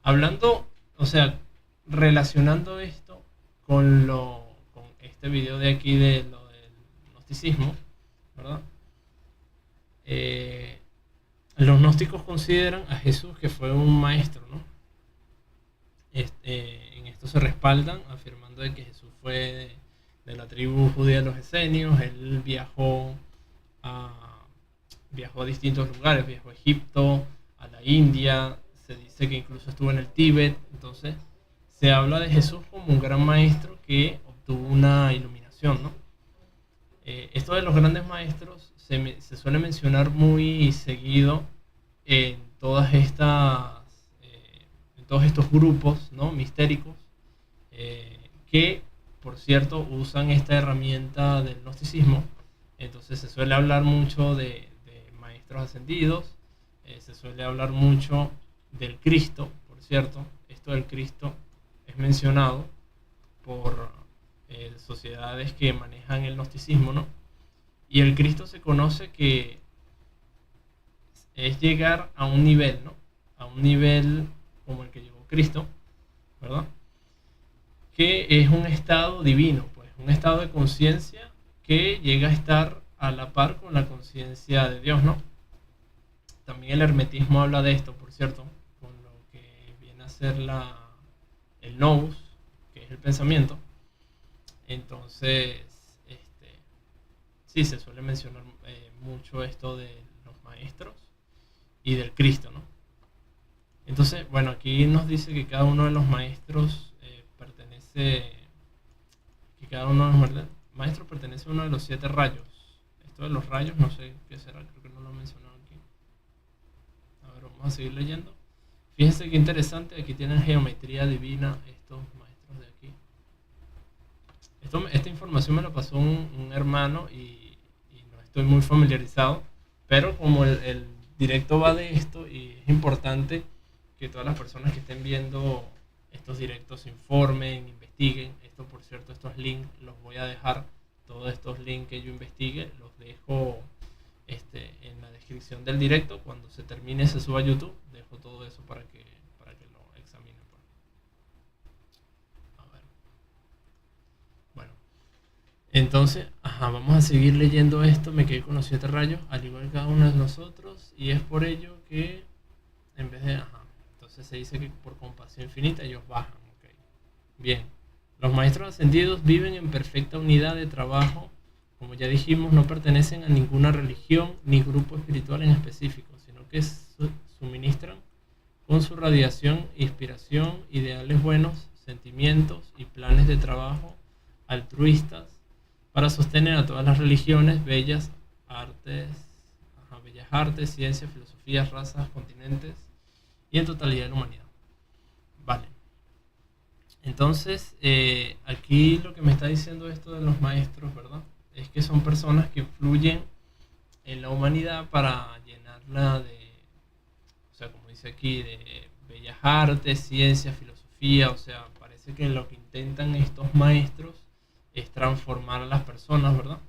Hablando, o sea, relacionando esto con este video de aquí de lo del gnosticismo, ¿verdad? Los gnósticos consideran a Jesús que fue un maestro, ¿no? En esto se respaldan afirmando de que Jesús fue de la tribu judía de los esenios. Él viajó a distintos lugares, viajó a Egipto, a la India, se dice que incluso estuvo en el Tíbet. Entonces se habla de Jesús como un gran maestro que obtuvo una iluminación, ¿no? Esto de los grandes maestros se suele mencionar muy seguido en todas estas en todos estos grupos, ¿no?, mistéricos, que por cierto usan esta herramienta del gnosticismo. Entonces se suele hablar mucho de maestros ascendidos, se suele hablar mucho del Cristo. Por cierto, esto del Cristo es mencionado por sociedades que manejan el gnosticismo, ¿no? Y el Cristo se conoce que es llegar a un nivel, ¿no? A un nivel como el que llegó Cristo, ¿verdad? Que es un estado divino, pues, un estado de conciencia que llega a estar a la par con la conciencia de Dios, ¿no? También el hermetismo habla de esto, por cierto, con lo que viene a ser el nous, que es el pensamiento. Entonces, sí, se suele mencionar mucho esto de los maestros y del Cristo, ¿no? Entonces, bueno, aquí nos dice que cada uno de los maestros pertenece a uno de los 7 rayos. Esto de los rayos, no sé qué será, creo que no lo he mencionado aquí. A ver, vamos a seguir leyendo. Fíjense qué interesante, aquí tienen geometría divina estos maestros de aquí. Esta información me la pasó un hermano y no estoy muy familiarizado, pero como el directo va de esto y es importante que todas las personas que estén viendo estos directos se informen, investiguen. Esto, por cierto, estos links los voy a dejar, todos estos links que yo investigue los dejo en la descripción del directo. Cuando se termine, se suba a YouTube, dejo todo eso para que lo examinen. A ver. Bueno, entonces, vamos a seguir leyendo esto. Me quedé con los 7 rayos, al igual que cada uno de nosotros, y es por ello que en vez de entonces se dice que por compasión infinita ellos bajan. Okay. Bien, los maestros ascendidos viven en perfecta unidad de trabajo. Como ya dijimos, no pertenecen a ninguna religión ni grupo espiritual en específico, sino que suministran con su radiación, inspiración, ideales buenos, sentimientos y planes de trabajo altruistas para sostener a todas las religiones, bellas artes, ciencias, filosofías, razas, continentes y en totalidad de la humanidad. Vale. Entonces, aquí lo que me está diciendo esto de los maestros, ¿verdad?, es que son personas que influyen en la humanidad para llenarla de, o sea, como dice aquí, de bellas artes, ciencia, filosofía. O sea, parece que lo que intentan estos maestros es transformar a las personas, ¿verdad?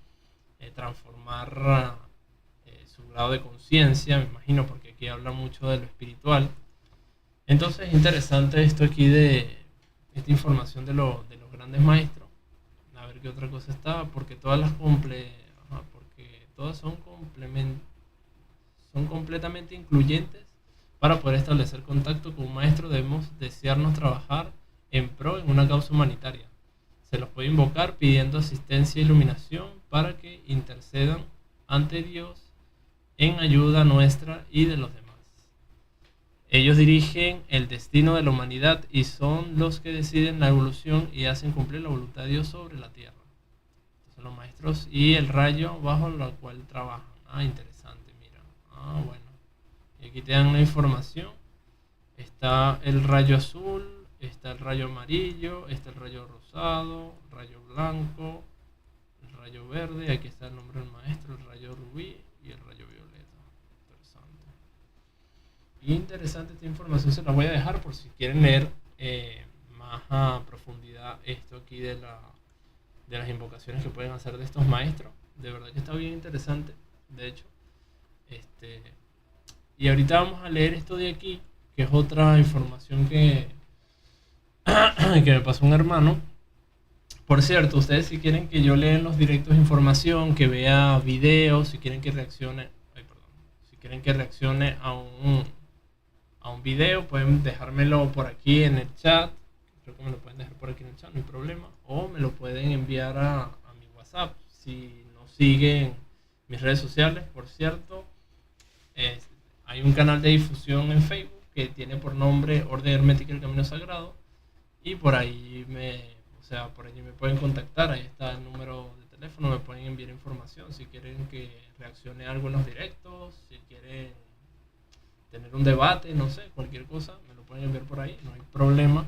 Transformar su grado de conciencia, me imagino, porque aquí habla mucho de lo espiritual. Entonces es interesante esto aquí de esta información de los grandes maestros. A ver qué otra cosa está, porque todas porque todas son completamente incluyentes. Para poder establecer contacto con un maestro debemos desearnos trabajar en pro en una causa humanitaria. Se los puede invocar pidiendo asistencia e iluminación para que intercedan ante Dios en ayuda nuestra y de los demás. Ellos dirigen el destino de la humanidad y son los que deciden la evolución y hacen cumplir la voluntad de Dios sobre la tierra. Entonces, los maestros y el rayo bajo el cual trabajan. Interesante, mira. Bueno. Y aquí te dan una información. Está el rayo azul, está el rayo amarillo, está el rayo rosado, rayo blanco, el rayo verde. Aquí está el nombre del maestro, el rayo rubí y el rayo violeta. Interesante esta información, se la voy a dejar por si quieren leer más a profundidad esto aquí de las invocaciones que pueden hacer de estos maestros. De verdad que está bien interesante, de hecho. Y ahorita vamos a leer esto de aquí, que es otra información que me pasó un hermano. Por cierto, ustedes si quieren que yo lea en los directos información, que vea videos, si quieren que reaccione, si quieren que reaccione a un video, pueden dejármelo por aquí en el chat. Creo que me lo pueden dejar por aquí en el chat, no hay problema. O me lo pueden enviar a mi WhatsApp. Si no siguen mis redes sociales, por cierto, hay un canal de difusión en Facebook que tiene por nombre Orden Hermética El Camino Sagrado. Y por ahí me pueden contactar. Ahí está el número de teléfono, me pueden enviar información. Si quieren que reaccione a algo en los directos, si quieren tener un debate, no sé, cualquier cosa, me lo pueden enviar por ahí, no hay problema.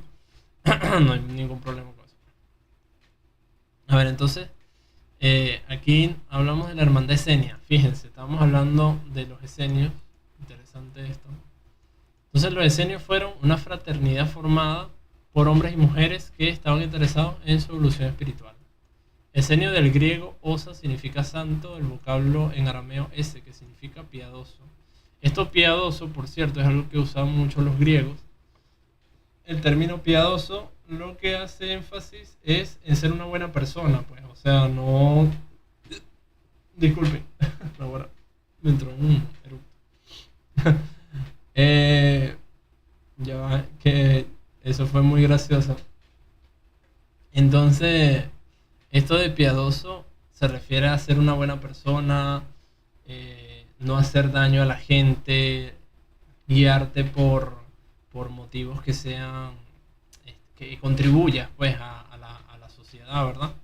No hay ningún problema con eso. A ver, entonces, aquí hablamos de la hermandad esenia. Fíjense, estábamos hablando de los esenios. Interesante esto. Entonces, los esenios fueron una fraternidad formada por hombres y mujeres que estaban interesados en su evolución espiritual. Esenio del griego osa significa santo, el vocablo en arameo ese, que significa piadoso. Esto piadoso, por cierto, es algo que usaban mucho los griegos. El término piadoso lo que hace énfasis es en ser una buena persona, pues, o sea, no... Disculpen, ahora me entró un eructo. Ya va, que eso fue muy gracioso. Entonces, esto de piadoso se refiere a ser una buena persona, no hacer daño a la gente, guiarte por motivos que sean, que contribuyas pues a la sociedad, ¿verdad?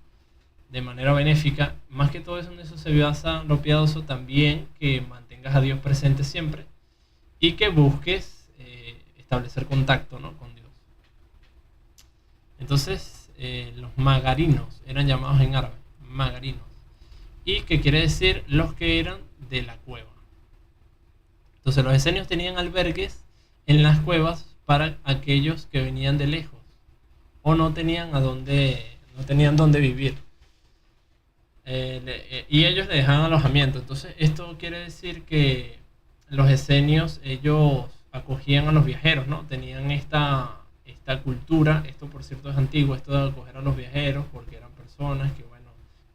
De manera benéfica. Más que todo eso, en eso se basa lo piadoso, también que mantengas a Dios presente siempre y que busques establecer contacto, ¿no?, con Dios. Entonces, los magarinos eran llamados en árabe, magarinos, y que quiere decir los que eran de la cueva. Entonces los esenios tenían albergues en las cuevas para aquellos que venían de lejos o no tenían dónde vivir, y ellos le dejaban alojamiento. Entonces esto quiere decir que los esenios, ellos acogían a los viajeros, ¿no? Tenían esta cultura. Esto, por cierto, es antiguo, esto de acoger a los viajeros, porque eran personas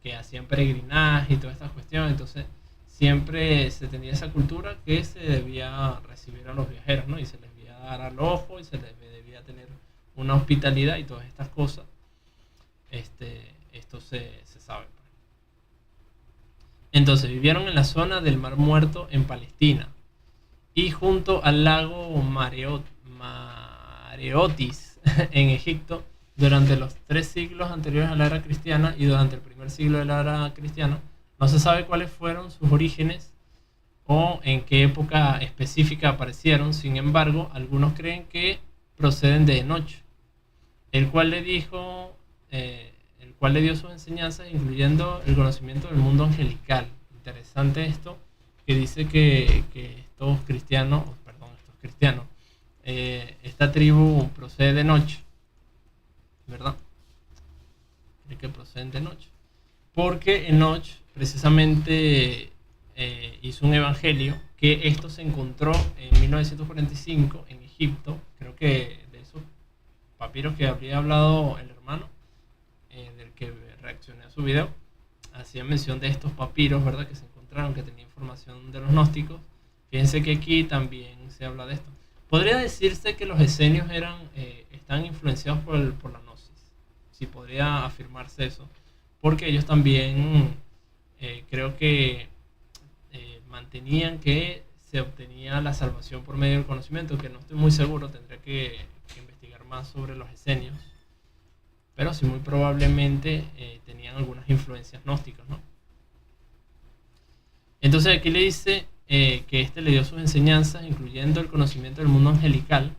que hacían peregrinaje y todas estas cuestiones. Entonces siempre se tenía esa cultura que se debía recibir a los viajeros, ¿no? Y se les debía dar al ojo y se les debía tener una hospitalidad y todas estas cosas. Esto se sabe. Entonces vivieron en la zona del Mar Muerto en Palestina y junto al lago Mareotis en Egipto durante los 3 siglos anteriores a la era cristiana y durante el primer siglo de la era cristiana. No se sabe cuáles fueron sus orígenes o en qué época específica aparecieron. Sin embargo, algunos creen que proceden de Enoch, el cual le dio sus enseñanzas, incluyendo el conocimiento del mundo angelical. Interesante esto, que dice que estos cristianos, esta tribu procede de Enoch, ¿verdad? Creo que proceden de Enoch, porque Enoch precisamente hizo un evangelio, que esto se encontró en 1945 en Egipto. Creo que de esos papiros que habría hablado el hermano, del que reaccioné a su video, hacía mención de estos papiros, ¿verdad? Que se encontraron, que tenía información de los gnósticos. Fíjense que aquí también se habla de esto. Podría decirse que los esenios están influenciados por la gnosis. Sí, podría afirmarse eso. Porque ellos también creo que mantenían que se obtenía la salvación por medio del conocimiento, que no estoy muy seguro, tendré que investigar más sobre los esenios. Pero sí, muy probablemente tenían algunas influencias gnósticas, ¿no? Entonces aquí le dice que este le dio sus enseñanzas, incluyendo el conocimiento del mundo angelical.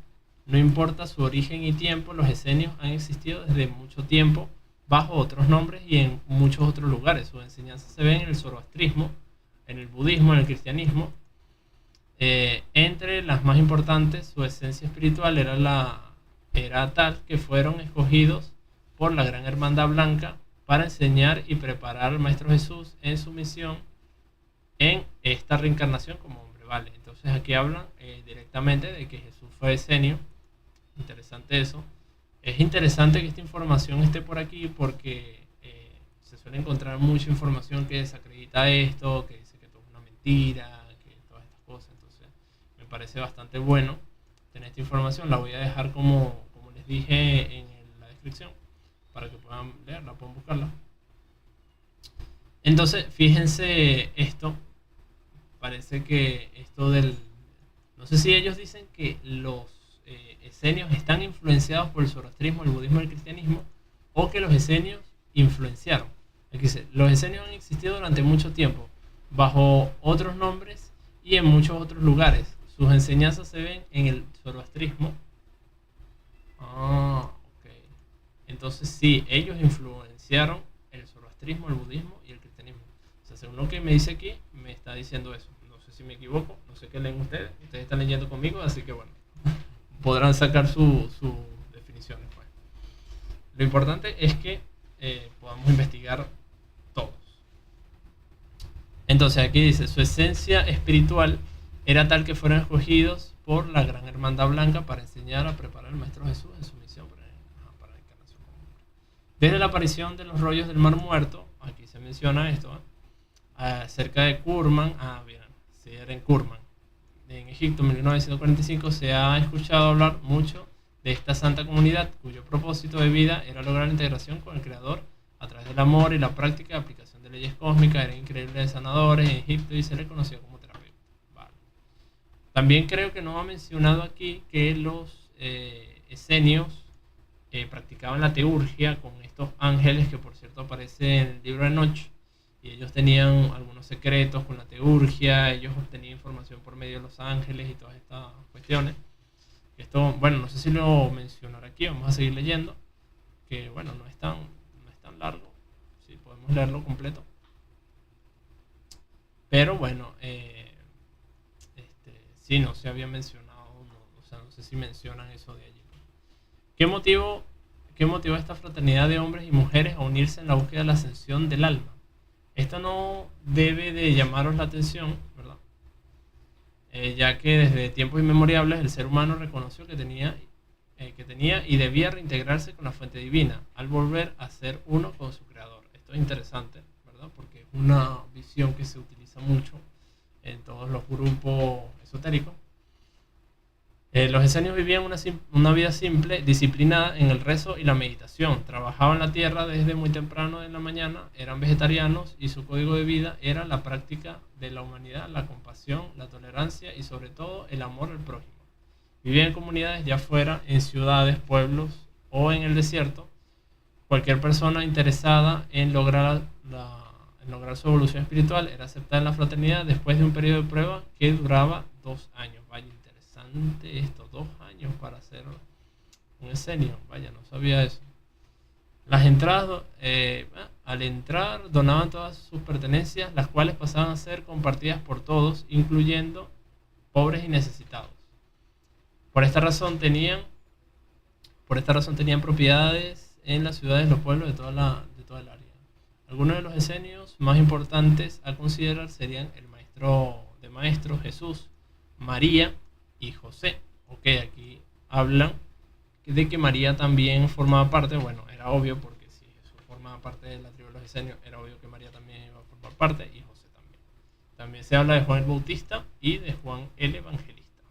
No importa su origen y tiempo, los esenios han existido desde mucho tiempo bajo otros nombres y en muchos otros lugares. Sus enseñanzas se ven en el zoroastrismo, en el budismo, en el cristianismo. Entre las más importantes, su esencia espiritual era tal que fueron escogidos por la Gran Hermandad Blanca para enseñar y preparar al Maestro Jesús en su misión en esta reencarnación como hombre, ¿vale? Entonces aquí hablan directamente de que Jesús fue esenio. Interesante eso. Es interesante que esta información esté por aquí porque se suele encontrar mucha información que desacredita esto, que dice que todo es una mentira, que todas estas cosas. Entonces me parece bastante bueno tener esta información. La voy a dejar como les dije en la descripción para que puedan leerla, puedan buscarla. Entonces fíjense esto. Parece que esto del... No sé si ellos dicen que los esenios están influenciados por el zoroastrismo, el budismo y el cristianismo, o que los esenios influenciaron. Aquí dice, los esenios han existido durante mucho tiempo, bajo otros nombres y en muchos otros lugares. Sus enseñanzas se ven en el zoroastrismo. Ok. Entonces sí, ellos influenciaron el zoroastrismo, el budismo y el cristianismo. O sea, según lo que me dice aquí, me está diciendo eso. No sé si me equivoco, no sé qué leen ustedes. Ustedes están leyendo conmigo, así que bueno, podrán sacar sus definiciones, pues. Lo importante es que podamos investigar todos. Entonces aquí dice, su esencia espiritual era tal que fueron escogidos por la Gran Hermandad Blanca para enseñar a preparar al Maestro Jesús en su misión para la encarnación. Desde la aparición de los rollos del Mar Muerto, aquí se menciona esto, cerca de Kurman, bien, sí, era en Kurman, en Egipto, en 1945, se ha escuchado hablar mucho de esta santa comunidad, cuyo propósito de vida era lograr la integración con el Creador a través del amor y la práctica de aplicación de leyes cósmicas. Eran increíbles sanadores en Egipto y se le conocía como terapeuta. Vale. También creo que no ha mencionado aquí que los esenios practicaban la teurgia con estos ángeles que por cierto aparece en el libro de Enoch, y ellos tenían algunos secretos con la teurgia. Ellos obtenían información por medio de los ángeles y todas estas cuestiones. Esto, bueno, no sé si lo mencionaré aquí, vamos a seguir leyendo, que bueno, no es tan largo, sí, podemos leerlo completo. Pero bueno, sí, no se había mencionado, o sea, no sé si mencionan eso de allí. ¿Qué motivó a esta fraternidad de hombres y mujeres a unirse en la búsqueda de la ascensión del alma? Esto no debe de llamaros la atención, ¿verdad? Ya que desde tiempos inmemorables el ser humano reconoció que tenía y debía reintegrarse con la fuente divina al volver a ser uno con su creador. Esto es interesante, ¿verdad? Porque es una visión que se utiliza mucho en todos los grupos esotéricos. Los esenios vivían una vida simple, disciplinada en el rezo y la meditación. Trabajaban la tierra desde muy temprano en la mañana, eran vegetarianos y su código de vida era la práctica de la humanidad, la compasión, la tolerancia y sobre todo el amor al prójimo. Vivían en comunidades, ya fuera en ciudades, pueblos o en el desierto. Cualquier persona interesada en lograr su evolución espiritual era aceptada en la fraternidad después de un periodo de prueba que duraba 2 años. Vaya, interesante esto, 2 años para ser un esenio. Vaya, no sabía eso. Las entradas, al entrar, donaban todas sus pertenencias, las cuales pasaban a ser compartidas por todos, incluyendo pobres y necesitados. Por esta razón tenían propiedades en las ciudades, los pueblos de toda el área. Algunos de los esenios más importantes a considerar serían el Maestro maestro de maestros, Jesús, María y José. Ok, aquí hablan de que María también formaba parte. Bueno, era obvio porque si Jesús formaba parte de la tribu de los esenios, era obvio que María también iba a formar parte y José también. También se habla de Juan el Bautista y de Juan el Evangelista.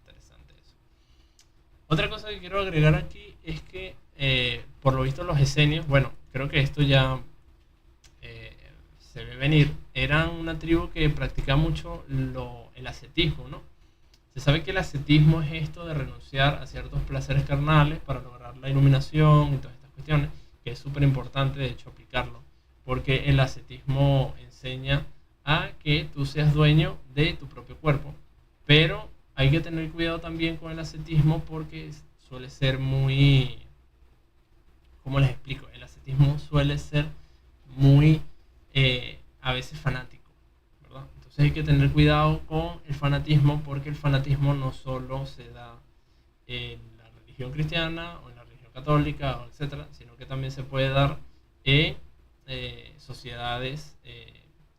Interesante eso. Otra cosa que quiero agregar aquí es que por lo visto los esenios, bueno, creo que esto ya se ve venir, eran una tribu que practicaba mucho el ascetismo, ¿no? Se sabe que el ascetismo es esto de renunciar a ciertos placeres carnales para lograr la iluminación y todas estas cuestiones, que es súper importante de hecho aplicarlo, porque el ascetismo enseña a que tú seas dueño de tu propio cuerpo, pero hay que tener cuidado también con el ascetismo porque suele ser muy, ¿cómo les explico? El ascetismo suele ser muy a veces fanático, ¿verdad? Entonces hay que tener cuidado con el fanatismo porque el fanatismo no solo se da en la religión cristiana o en la religión católica, o etcétera, sino que también se puede dar en sociedades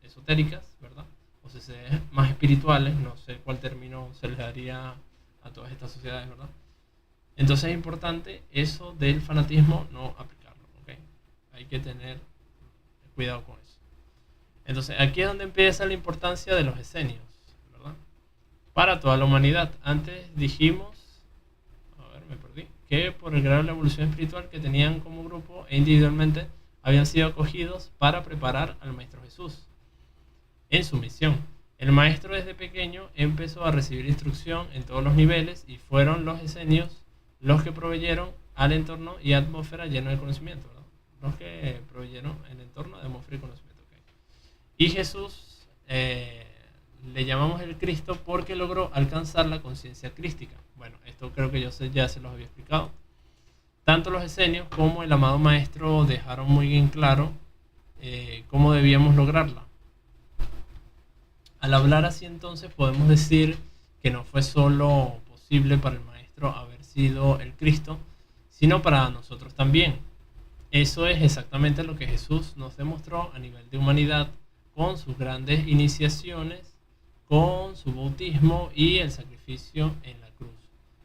esotéricas, ¿verdad? O sociedades más espirituales, no sé cuál término se les daría a todas estas sociedades, ¿verdad? Entonces es importante eso del fanatismo no aplicarlo, ¿ok? Hay que tener cuidado con eso. Entonces aquí es donde empieza la importancia de los esenios, ¿verdad? Para toda la humanidad. Antes dijimos, a ver, me perdí, que por el grado de la evolución espiritual que tenían como grupo e individualmente habían sido acogidos para preparar al Maestro Jesús en su misión. El Maestro desde pequeño empezó a recibir instrucción en todos los niveles y fueron los esenios los que proveyeron al entorno y atmósfera lleno de conocimiento, ¿verdad? Los que proveyeron el entorno de atmósfera y conocimiento. Y Jesús le llamamos el Cristo porque logró alcanzar la conciencia crística. Bueno, esto creo que ya se los había explicado. Tanto los esenios como el amado Maestro dejaron muy bien claro cómo debíamos lograrla. Al hablar así entonces podemos decir que no fue solo posible para el Maestro haber sido el Cristo, sino para nosotros también. Eso es exactamente lo que Jesús nos demostró a nivel de humanidad con sus grandes iniciaciones, con su bautismo y el sacrificio en la cruz.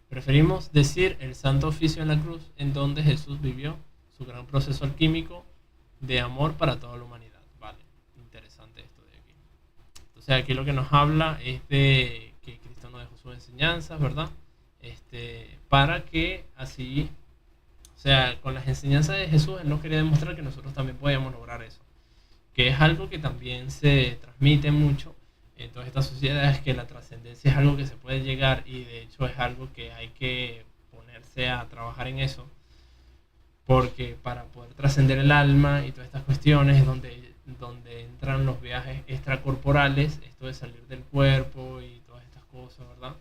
Preferimos decir el santo oficio en la cruz, en donde Jesús vivió su gran proceso alquímico de amor para toda la humanidad. Vale, interesante esto de aquí. Entonces aquí lo que nos habla es de que Cristo nos dejó sus enseñanzas, ¿verdad? Para que así, o sea, con las enseñanzas de Jesús, Él nos quería demostrar que nosotros también podíamos lograr eso. Que es algo que también se transmite mucho en todas estas sociedades, que la trascendencia es algo que se puede llegar y de hecho es algo que hay que ponerse a trabajar en eso, porque para poder trascender el alma y todas estas cuestiones es donde entran los viajes extracorporales, esto de salir del cuerpo y todas estas cosas, ¿verdad?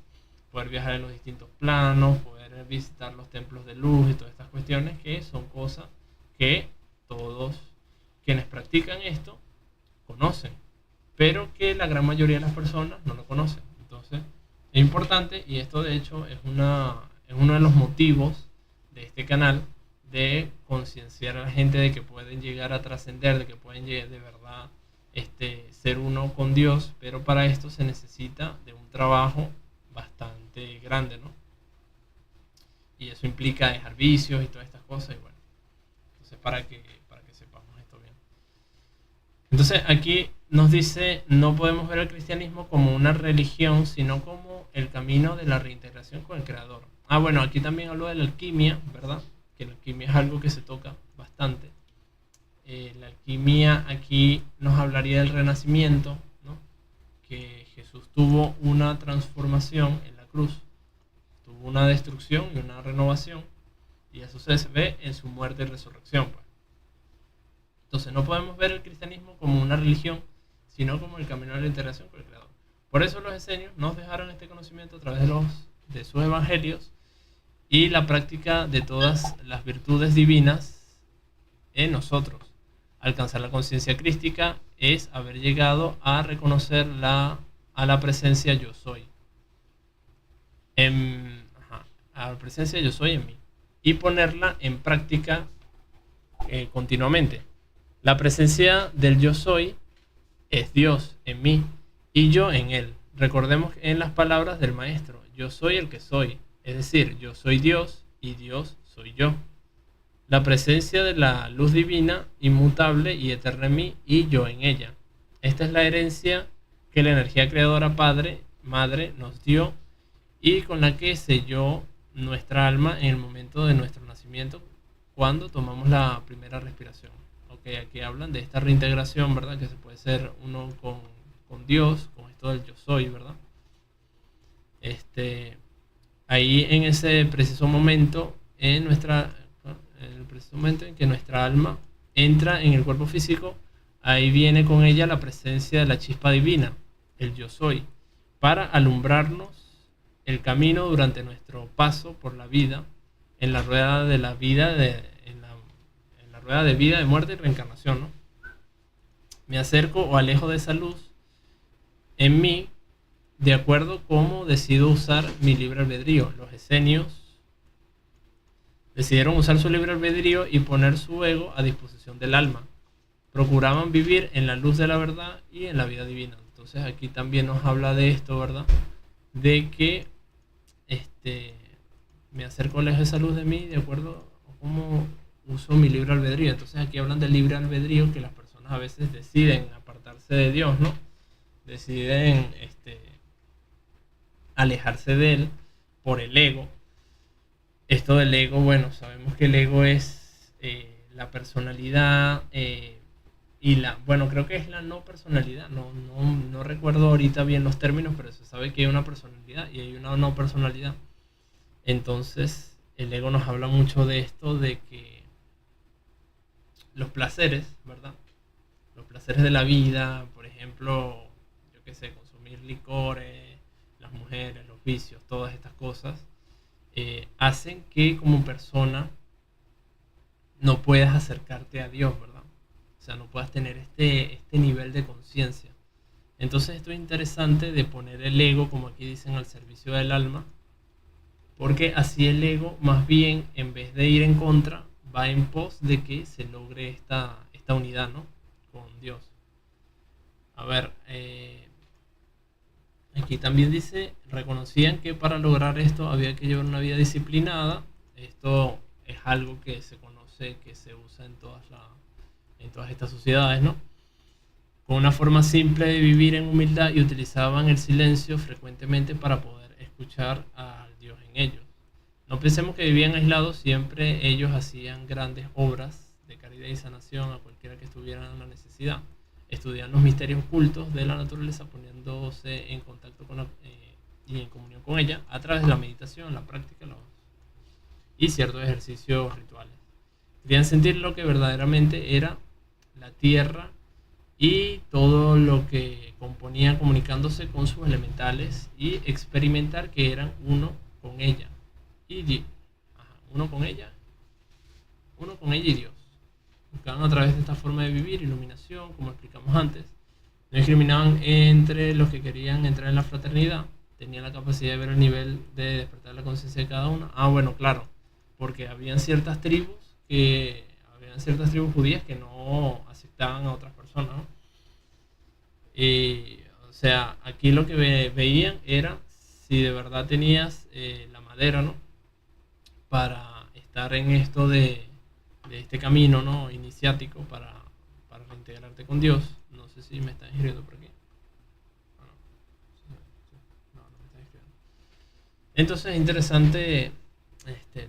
Poder viajar en los distintos planos, poder visitar los templos de luz y todas estas cuestiones, que son cosas que todos quienes practican esto conocen, pero que la gran mayoría de las personas no lo conocen. Entonces es importante, y esto de hecho es uno de los motivos de este canal, de concienciar a la gente de que pueden llegar a trascender, de que pueden llegar de verdad ser uno con Dios, pero para esto se necesita de un trabajo bastante grande, ¿no? Y eso implica dejar vicios y todas estas cosas, y bueno, entonces para que sepamos esto bien. Entonces aquí nos dice, no podemos ver el cristianismo como una religión, sino como el camino de la reintegración con el Creador. Ah, bueno, aquí también hablo de la alquimia, ¿verdad? Que la alquimia es algo que se toca bastante. La alquimia aquí nos hablaría del renacimiento, ¿no? Que Jesús tuvo una transformación en la cruz, tuvo una destrucción y una renovación, y eso se ve en su muerte y resurrección, pues. Entonces no podemos ver el cristianismo como una religión, sino como el camino de la integración con el Creador. Por eso los esenios nos dejaron este conocimiento a través de sus evangelios y la práctica de todas las virtudes divinas en nosotros. Alcanzar la conciencia crística es haber llegado a reconocer a la presencia yo soy. A la presencia yo soy en mí. Y ponerla en práctica continuamente. La presencia del yo soy es Dios en mí. y yo en él. Recordemos en las palabras del maestro, yo soy el que soy, es decir, yo soy Dios y Dios soy yo. La presencia de la luz divina, inmutable y eterna en mí y yo en ella. Esta es la herencia que la energía creadora Padre, Madre nos dio y con la que selló nuestra alma en el momento de nuestro nacimiento cuando tomamos la primera respiración. Ok, aquí hablan de esta reintegración, ¿verdad? Que se puede ser uno con Dios, con esto del yo soy, ¿verdad? Este, ahí en ese preciso momento, en el preciso momento en que nuestra alma entra en el cuerpo físico, ahí viene con ella la presencia de la chispa divina, el yo soy, para alumbrarnos el camino durante nuestro paso por la vida, en la rueda de la vida, en la rueda de vida, de muerte y reencarnación, ¿no? Me acerco o alejo de esa luz en mí de acuerdo cómo decido usar mi libre albedrío. Los esenios decidieron usar su libre albedrío y poner su ego a disposición del alma. Procuraban vivir en la luz de la verdad y en la vida divina. Entonces aquí también nos habla de esto, ¿verdad? De que me acerco lejos de esa luz de mí de acuerdo a cómo uso mi libre albedrío. Entonces aquí hablan del libre albedrío, que las personas a veces deciden apartarse de Dios, ¿no? Deciden alejarse de él por el ego. Esto del ego, bueno, sabemos que el ego es la personalidad bueno, creo que es la no personalidad. No recuerdo ahorita bien los términos, pero se sabe que hay una personalidad y hay una no personalidad. Entonces, el ego nos habla mucho de esto, de que los placeres, ¿verdad? Los placeres de la vida, por ejemplo, yo qué sé, consumir licores, las mujeres, los vicios, todas estas cosas, hacen que como persona no puedas acercarte a Dios, ¿verdad? O sea, no puedas tener este nivel de conciencia. Entonces esto es interesante de poner el ego, como aquí dicen, al servicio del alma, porque así el ego, más bien, en vez de ir en contra, va en pos de que se logre esta unidad, ¿no? Con Dios. A ver, aquí también dice, reconocían que para lograr esto había que llevar una vida disciplinada. Esto es algo que se conoce, que se usa en todas estas sociedades, ¿no? Con una forma simple de vivir en humildad y utilizaban el silencio frecuentemente para poder escuchar al Dios en ellos. No pensemos que vivían aislados, siempre ellos hacían grandes obras de caridad y sanación a cualquiera que estuviera en la necesidad. Estudian los misterios ocultos de la naturaleza poniéndose en contacto y en comunión con ella a través de la meditación, la práctica y ciertos ejercicios rituales. Querían sentir lo que verdaderamente era la tierra y todo lo que componían comunicándose con sus elementales y experimentar que eran uno con ella uno con ella y Dios. Buscaban a través de esta forma de vivir iluminación, como explicamos antes. No discriminaban entre los que querían entrar en la fraternidad, tenían la capacidad de ver el nivel de despertar la conciencia de cada uno. Bueno, claro, porque habían ciertas tribus judías que no aceptaban a otras personas, ¿no? O sea, aquí lo que veían era si de verdad tenías la madera, ¿no? Para estar en esto de este camino, ¿no? Iniciático para reintegrarte con Dios. No sé si me están escribiendo por aquí. No me están escribiendo. Entonces es interesante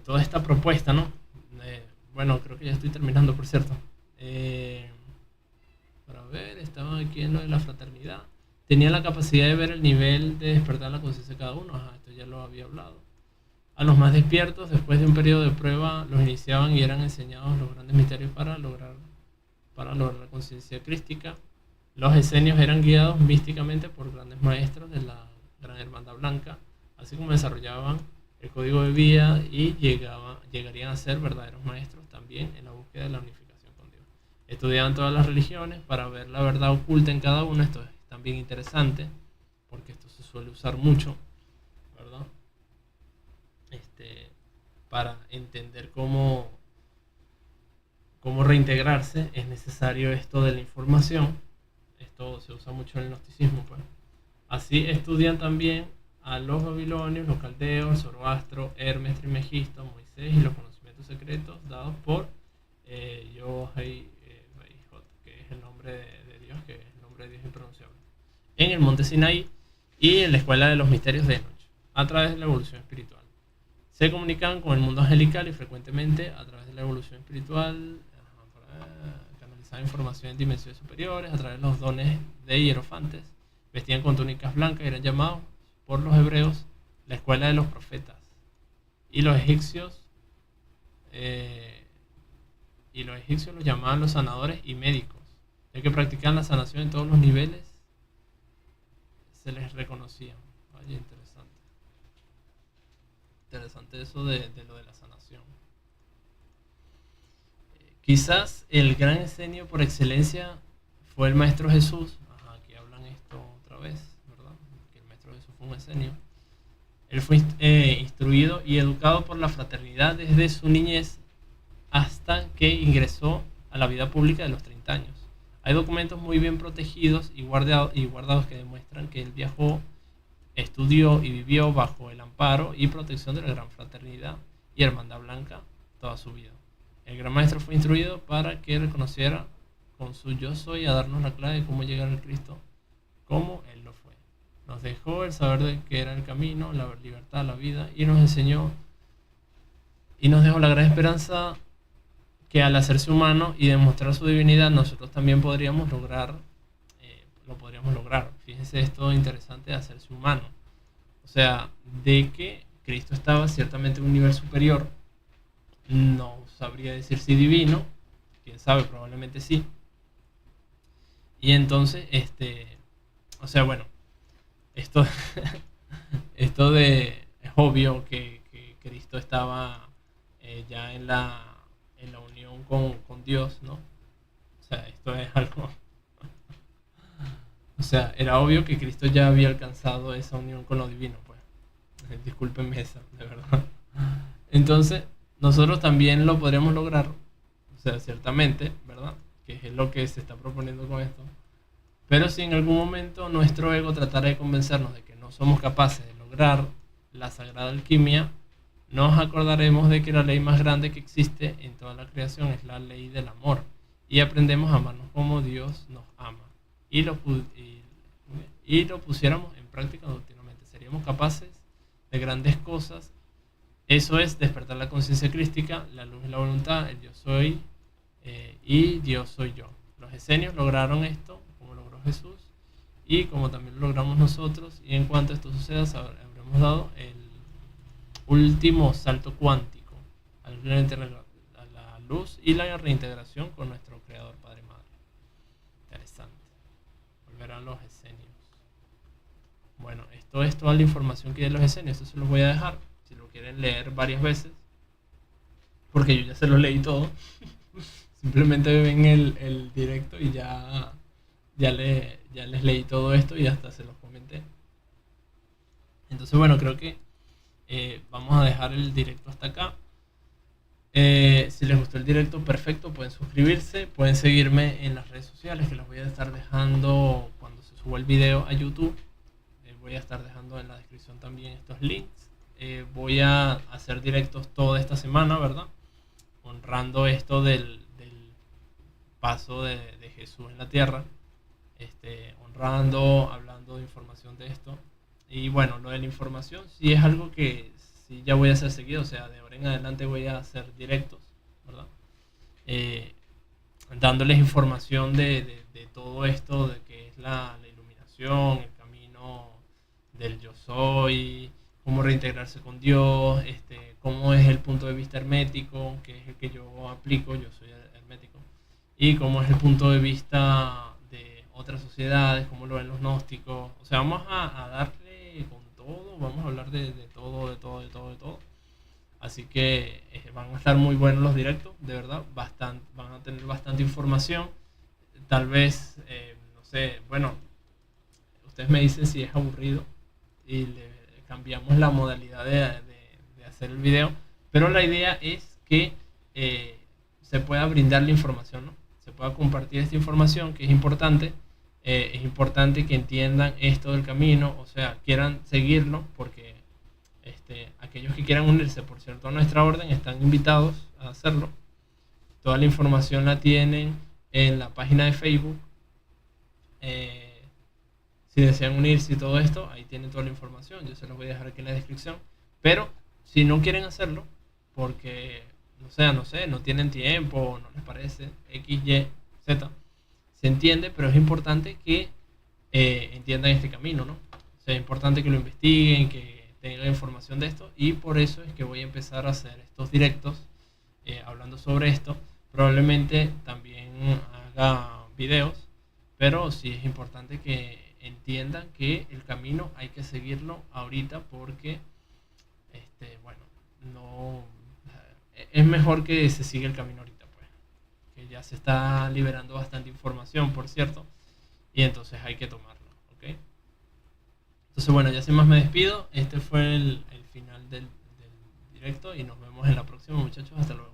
toda esta propuesta, ¿no? Bueno, creo que ya estoy terminando, por cierto. Para ver, estaba aquí en lo de la fraternidad. Tenía la capacidad de ver el nivel de despertar la conciencia de cada uno. Esto ya lo había hablado. A los más despiertos, después de un periodo de prueba, los iniciaban y eran enseñados los grandes misterios para lograr la conciencia crística. Los esenios eran guiados místicamente por grandes maestros de la Gran Hermandad Blanca, así como desarrollaban el código de vida y llegarían a ser verdaderos maestros también en la búsqueda de la unificación con Dios. Estudiaban todas las religiones para ver la verdad oculta en cada una. Esto es también interesante porque esto se suele usar mucho, ¿verdad? Para entender cómo reintegrarse es necesario esto de la información. Esto se usa mucho en el gnosticismo, pues. Así estudian también a los babilonios, los caldeos, Zoroastro, Hermes, Trismegisto, Moisés y los conocimientos secretos dados por Yohei-Beihot, que es el nombre de Dios, que es el nombre de Dios impronunciable, en el monte Sinaí y en la escuela de los misterios de Enoch, a través de la evolución espiritual. Se comunican con el mundo angelical y frecuentemente a través de la evolución espiritual, canalizar información en dimensiones superiores, a través de los dones de hierofantes. Vestían con túnicas blancas y eran llamados por los hebreos la escuela de los profetas. Y los egipcios los llamaban los sanadores y médicos, ya que practicaban la sanación en todos los niveles, se les reconocía. Vaya, interesante. Interesante eso de lo de la sanación. Quizás el gran escenio por excelencia fue el Maestro Jesús. Aquí hablan esto otra vez, ¿verdad? Que el Maestro Jesús fue un escenio. Él fue instruido y educado por la fraternidad desde su niñez hasta que ingresó a la vida pública de los 30 años. Hay documentos muy bien protegidos y guardados que demuestran que él viajó, estudió y vivió bajo el amparo y protección de la Gran Fraternidad y Hermandad Blanca toda su vida. El Gran Maestro fue instruido para que reconociera con su yo soy a darnos la clave de cómo llegar al Cristo, como Él lo fue. Nos dejó el saber de que era el camino, la libertad, la vida, y nos enseñó y nos dejó la gran esperanza que al hacerse humano y demostrar su divinidad, nosotros también podríamos lograr, lo podríamos lograr. Fíjense esto interesante de hacerse humano. O sea, de que Cristo estaba ciertamente en un nivel superior, no sabría decir si divino, quién sabe, probablemente sí. Y entonces, o sea, bueno, esto, esto de, es obvio que Cristo estaba ya en la unión con Dios, ¿no? O sea, esto es algo, o sea, era obvio que Cristo ya había alcanzado esa unión con lo divino, pues. Discúlpenme esa, de verdad. Entonces, nosotros también lo podríamos lograr, o sea, ciertamente, ¿verdad? Que es lo que se está proponiendo con esto. Pero si en algún momento nuestro ego tratara de convencernos de que no somos capaces de lograr la sagrada alquimia, nos acordaremos de que la ley más grande que existe en toda la creación es la ley del amor. Y aprendemos a amarnos como Dios nos ama. Y lo pusiéramos en práctica continuamente. Seríamos capaces de grandes cosas. Eso es despertar la conciencia crística, la luz y la voluntad, el yo soy y Dios soy yo. Los esenios lograron esto, como logró Jesús, y como también lo logramos nosotros. Y en cuanto esto suceda, habremos dado el último salto cuántico a la luz y la reintegración con nuestro Creador, Padre, Madre. Interesante. Volverán los esenios. Bueno, esto es toda la información que hay de los esenios. Esto se los voy a dejar, si lo quieren leer varias veces, porque yo ya se lo leí todo. Simplemente ven el directo y ya les leí todo esto y hasta se los comenté. Entonces, bueno, creo que vamos a dejar el directo hasta acá. Si les gustó el directo, perfecto, pueden suscribirse, pueden seguirme en las redes sociales, que las voy a estar dejando cuando se suba el video a YouTube. Voy a estar dejando en la descripción también estos links. Voy a hacer directos toda esta semana, ¿verdad? Honrando esto del paso de Jesús en la tierra. Honrando, hablando de información de esto. Y bueno, lo de la información sí es algo que sí ya voy a hacer seguido. O sea, de ahora en adelante voy a hacer directos, ¿verdad? Dándoles información de todo esto, de que es la iluminación, el camino del yo soy, cómo reintegrarse con Dios, cómo es el punto de vista hermético, que es el que yo aplico, yo soy hermético, y cómo es el punto de vista de otras sociedades, cómo lo ven los gnósticos. O sea, vamos a darle con todo, vamos a hablar de todo. Así que van a estar muy buenos los directos, de verdad, van a tener bastante información. Tal vez, no sé, bueno, ustedes me dicen si es aburrido y le cambiamos la modalidad de hacer el video, pero la idea es que se pueda brindar la información, ¿no? Se pueda compartir esta información que es importante es importante que entiendan esto del camino, o sea, quieran seguirlo, porque aquellos que quieran unirse, por cierto, a nuestra orden, están invitados a hacerlo. Toda la información la tienen en la página de Facebook. Eh, si desean unirse y todo esto, ahí tienen toda la información. Yo se los voy a dejar aquí en la descripción. Pero si no quieren hacerlo, porque no sé, no tienen tiempo, no les parece, X, Y, Z, se entiende, pero es importante que entiendan este camino, ¿no? O sea, es importante que lo investiguen, que tengan información de esto, y por eso es que voy a empezar a hacer estos directos hablando sobre esto. Probablemente también haga videos, pero sí es importante que entiendan que el camino hay que seguirlo ahorita, porque bueno, no es mejor que se siga el camino ahorita, pues, que ya se está liberando bastante información, por cierto, y entonces hay que tomarlo, ¿ok? Entonces, bueno, ya sin más me despido. Este fue el final del directo y nos vemos en la próxima, muchachos. Hasta luego.